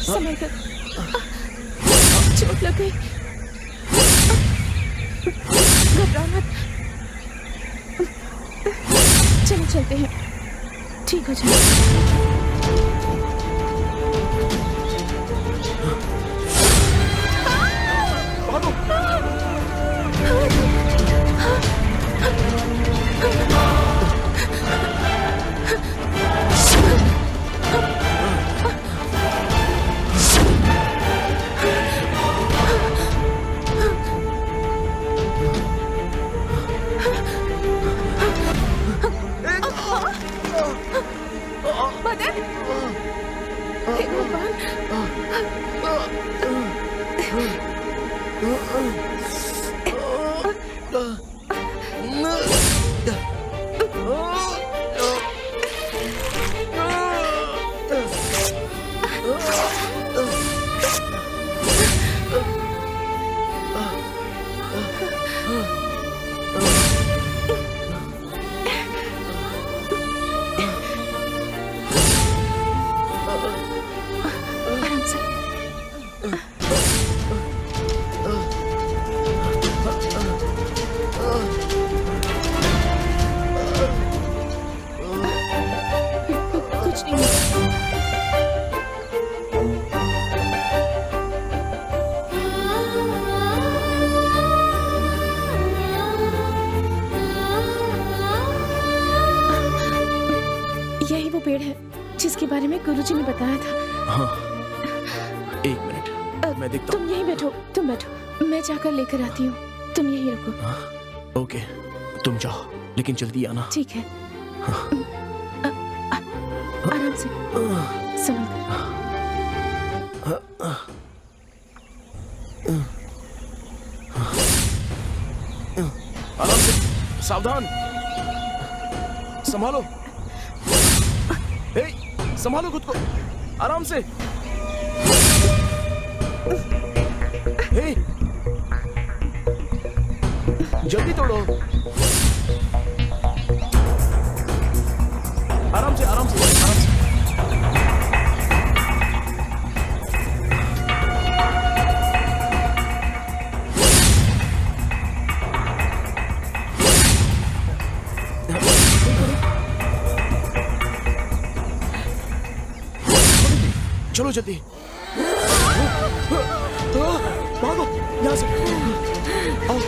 संभल कर, चोट लग गई। घबराओ मत, चलो चलते हैं, ठीक हो जाए। मदन, हे यही वो पेड़ है जिसके बारे में गुरुजी ने बताया था। हाँ, एक मिनट, मैं देखता हूँ। तुम यहीं बैठो, तुम बैठो, मैं जाकर लेकर आती हूँ। तुम यहीं रुको। ओके, तुम जाओ, लेकिन जल्दी आना। ठीक है। आराम से, संभल कर। आराम से, सावधान, संभालो। हे, संभालो खुद को, आराम से। हे, जल्दी तोड़ो। आराम से, आराम से, आराम से। चलो जल्दी। भागो यहाँ से। आओ।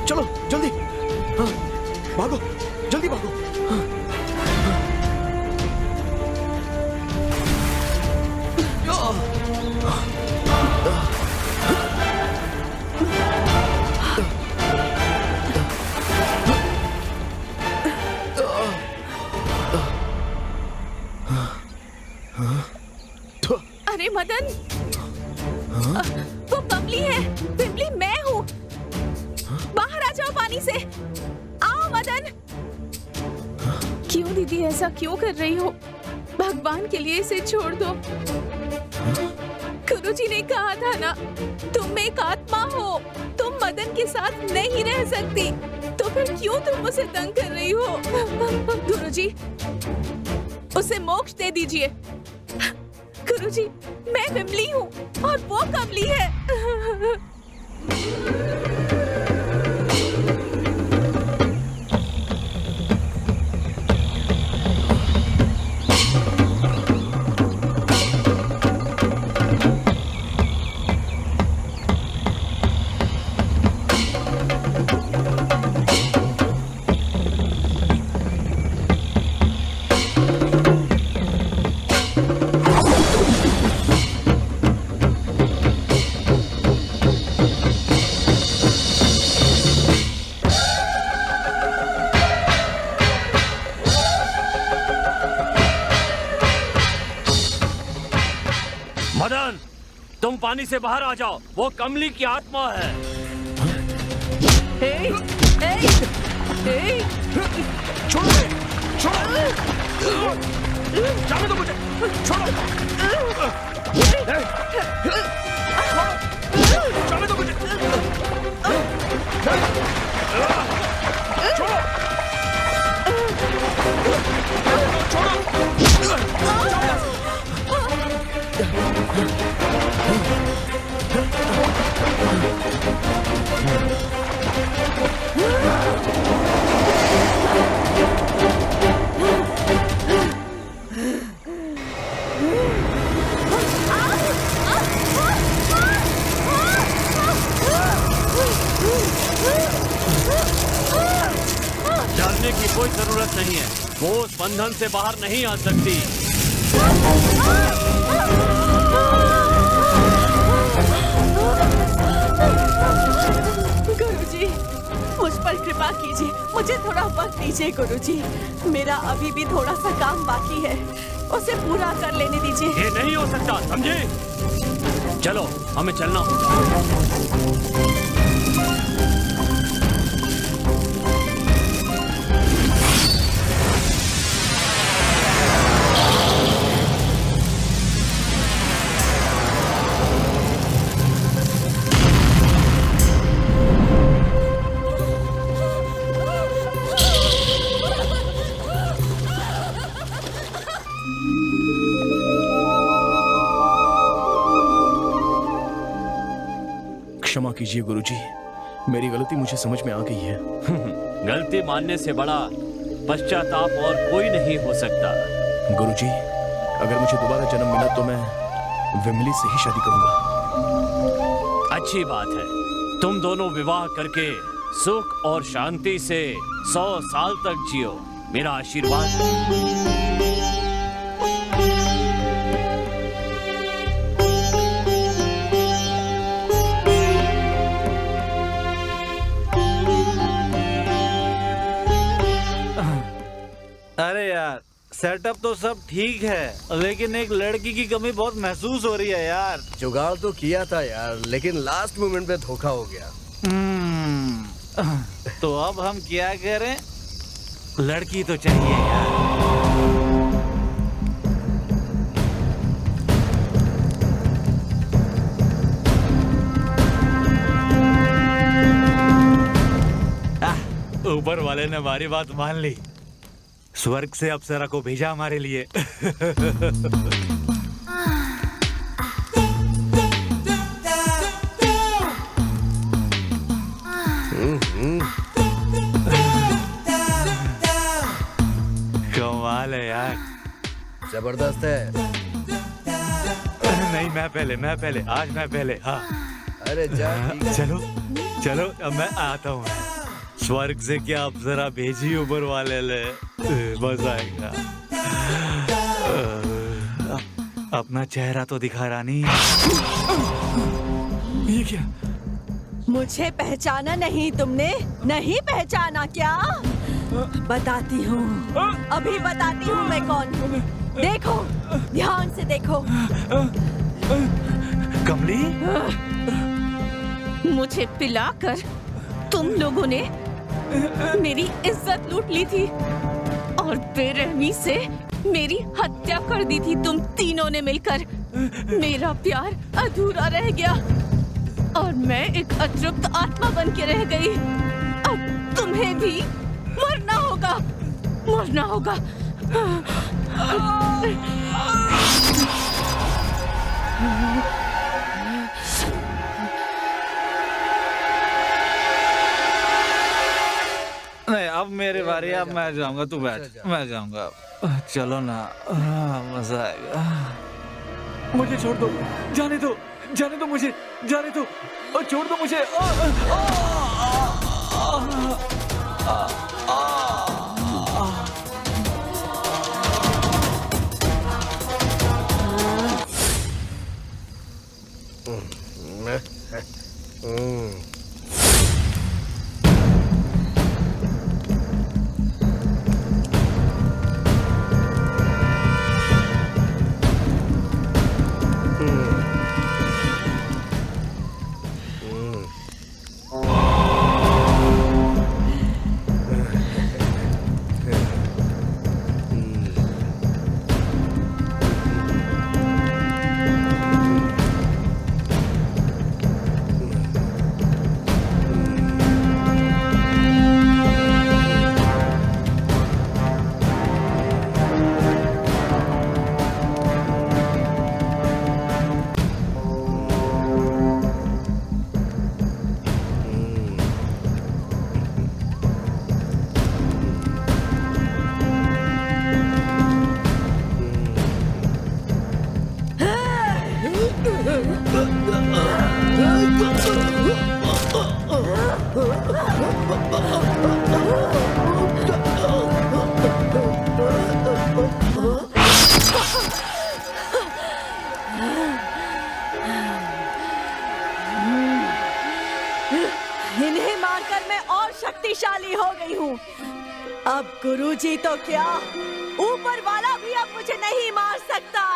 चलो जल्दी, भागो जल्दी भागो। अरे मदन, वो कमली है। विमली मैं हूँ। बाहर आ जाओ पानी से। आओ मदन। क्यों दीदी ऐसा क्यों कर रही हो? भगवान के लिए इसे छोड़ दो। गुरुजी ने कहा था ना, तुम एक आत्मा हो, तुम मदन के साथ नहीं रह सकती, तो फिर क्यों तुम उसे तंग कर रही हो? गुरुजी, उसे मोक्ष दे दीजिए। गुरुजी, मैं विमली हूँ और वो कमली है। तुम पानी से बाहर आ जाओ, वो कमली की आत्मा है। छोड़ो, छोड़ो, जाने दो मुझे, छोड़ो, जाने दो मुझे, डरने की कोई जरूरत नहीं है, वो उस बंधन से बाहर नहीं आ सकती। गुरुजी, मुझ पर कृपा कीजिए, मुझे थोड़ा वक्त दीजिए गुरुजी। मेरा अभी भी थोड़ा सा काम बाकी है, उसे पूरा कर लेने दीजिए। ये नहीं हो सकता, समझे? चलो, हमें चलना होगा। क्षमा कीजिए गुरुजी, मेरी गलती मुझे समझ में आ गई है। गलती मानने से बड़ा पश्चाताप और कोई नहीं हो सकता। गुरुजी, अगर मुझे दोबारा जन्म मिला तो मैं विमली से ही शादी करूंगा। अच्छी बात है, तुम दोनों विवाह करके सुख और शांति से 100 साल तक जियो, मेरा आशीर्वाद है। अरे यार, सेटअप तो सब ठीक है, लेकिन एक लड़की की कमी बहुत महसूस हो रही है यार। जुगाड़ तो किया था यार, लेकिन लास्ट मोमेंट पे धोखा हो गया। तो अब हम क्या करें? लड़की तो चाहिए यार। ऊपर वाले ने हमारी बात मान ली। स्वर्ग से अप्सरा को भेजा हमारे लिए। कमाल है यार, जबरदस्त है। नहीं मैं पहले, आज मैं पहले। हाँ अरे जा, चलो चलो, अब मैं आता हूँ। स्वर्ग से क्या अप्सरा भेजी ऊपर वाले ले, मजा आएगा। अपना चेहरा तो दिखा रानी। ये क्या? मुझे पहचाना नहीं तुमने? नहीं पहचाना क्या? बताती हूँ, अभी बताती हूँ मैं कौन हूँ। देखो, ध्यान से देखो। कमली, मुझे पिलाकर तुम लोगों ने मेरी इज्जत लूट ली थी और बेरहमी से मेरी हत्या कर दी थी तुम तीनों ने मिलकर। मेरा प्यार अधूरा रह गया और मैं एक अतृप्त आत्मा बन के रह गई। अब तुम्हें भी मरना होगा, मरना होगा। नहीं अब मेरी बारी, अब मैं जाऊंगा, तू बैठ, मैं जाऊंगा। चलो ना, मजा आएगा। मुझे छोड़ दो, जाने दो मुझे, जाने दो, छोड़ दो मुझे। इन्हें मारकर मैं और शक्तिशाली हो गई हूँ। अब गुरुजी तो क्या, ऊपर वाला भी अब मुझे नहीं मार सकता।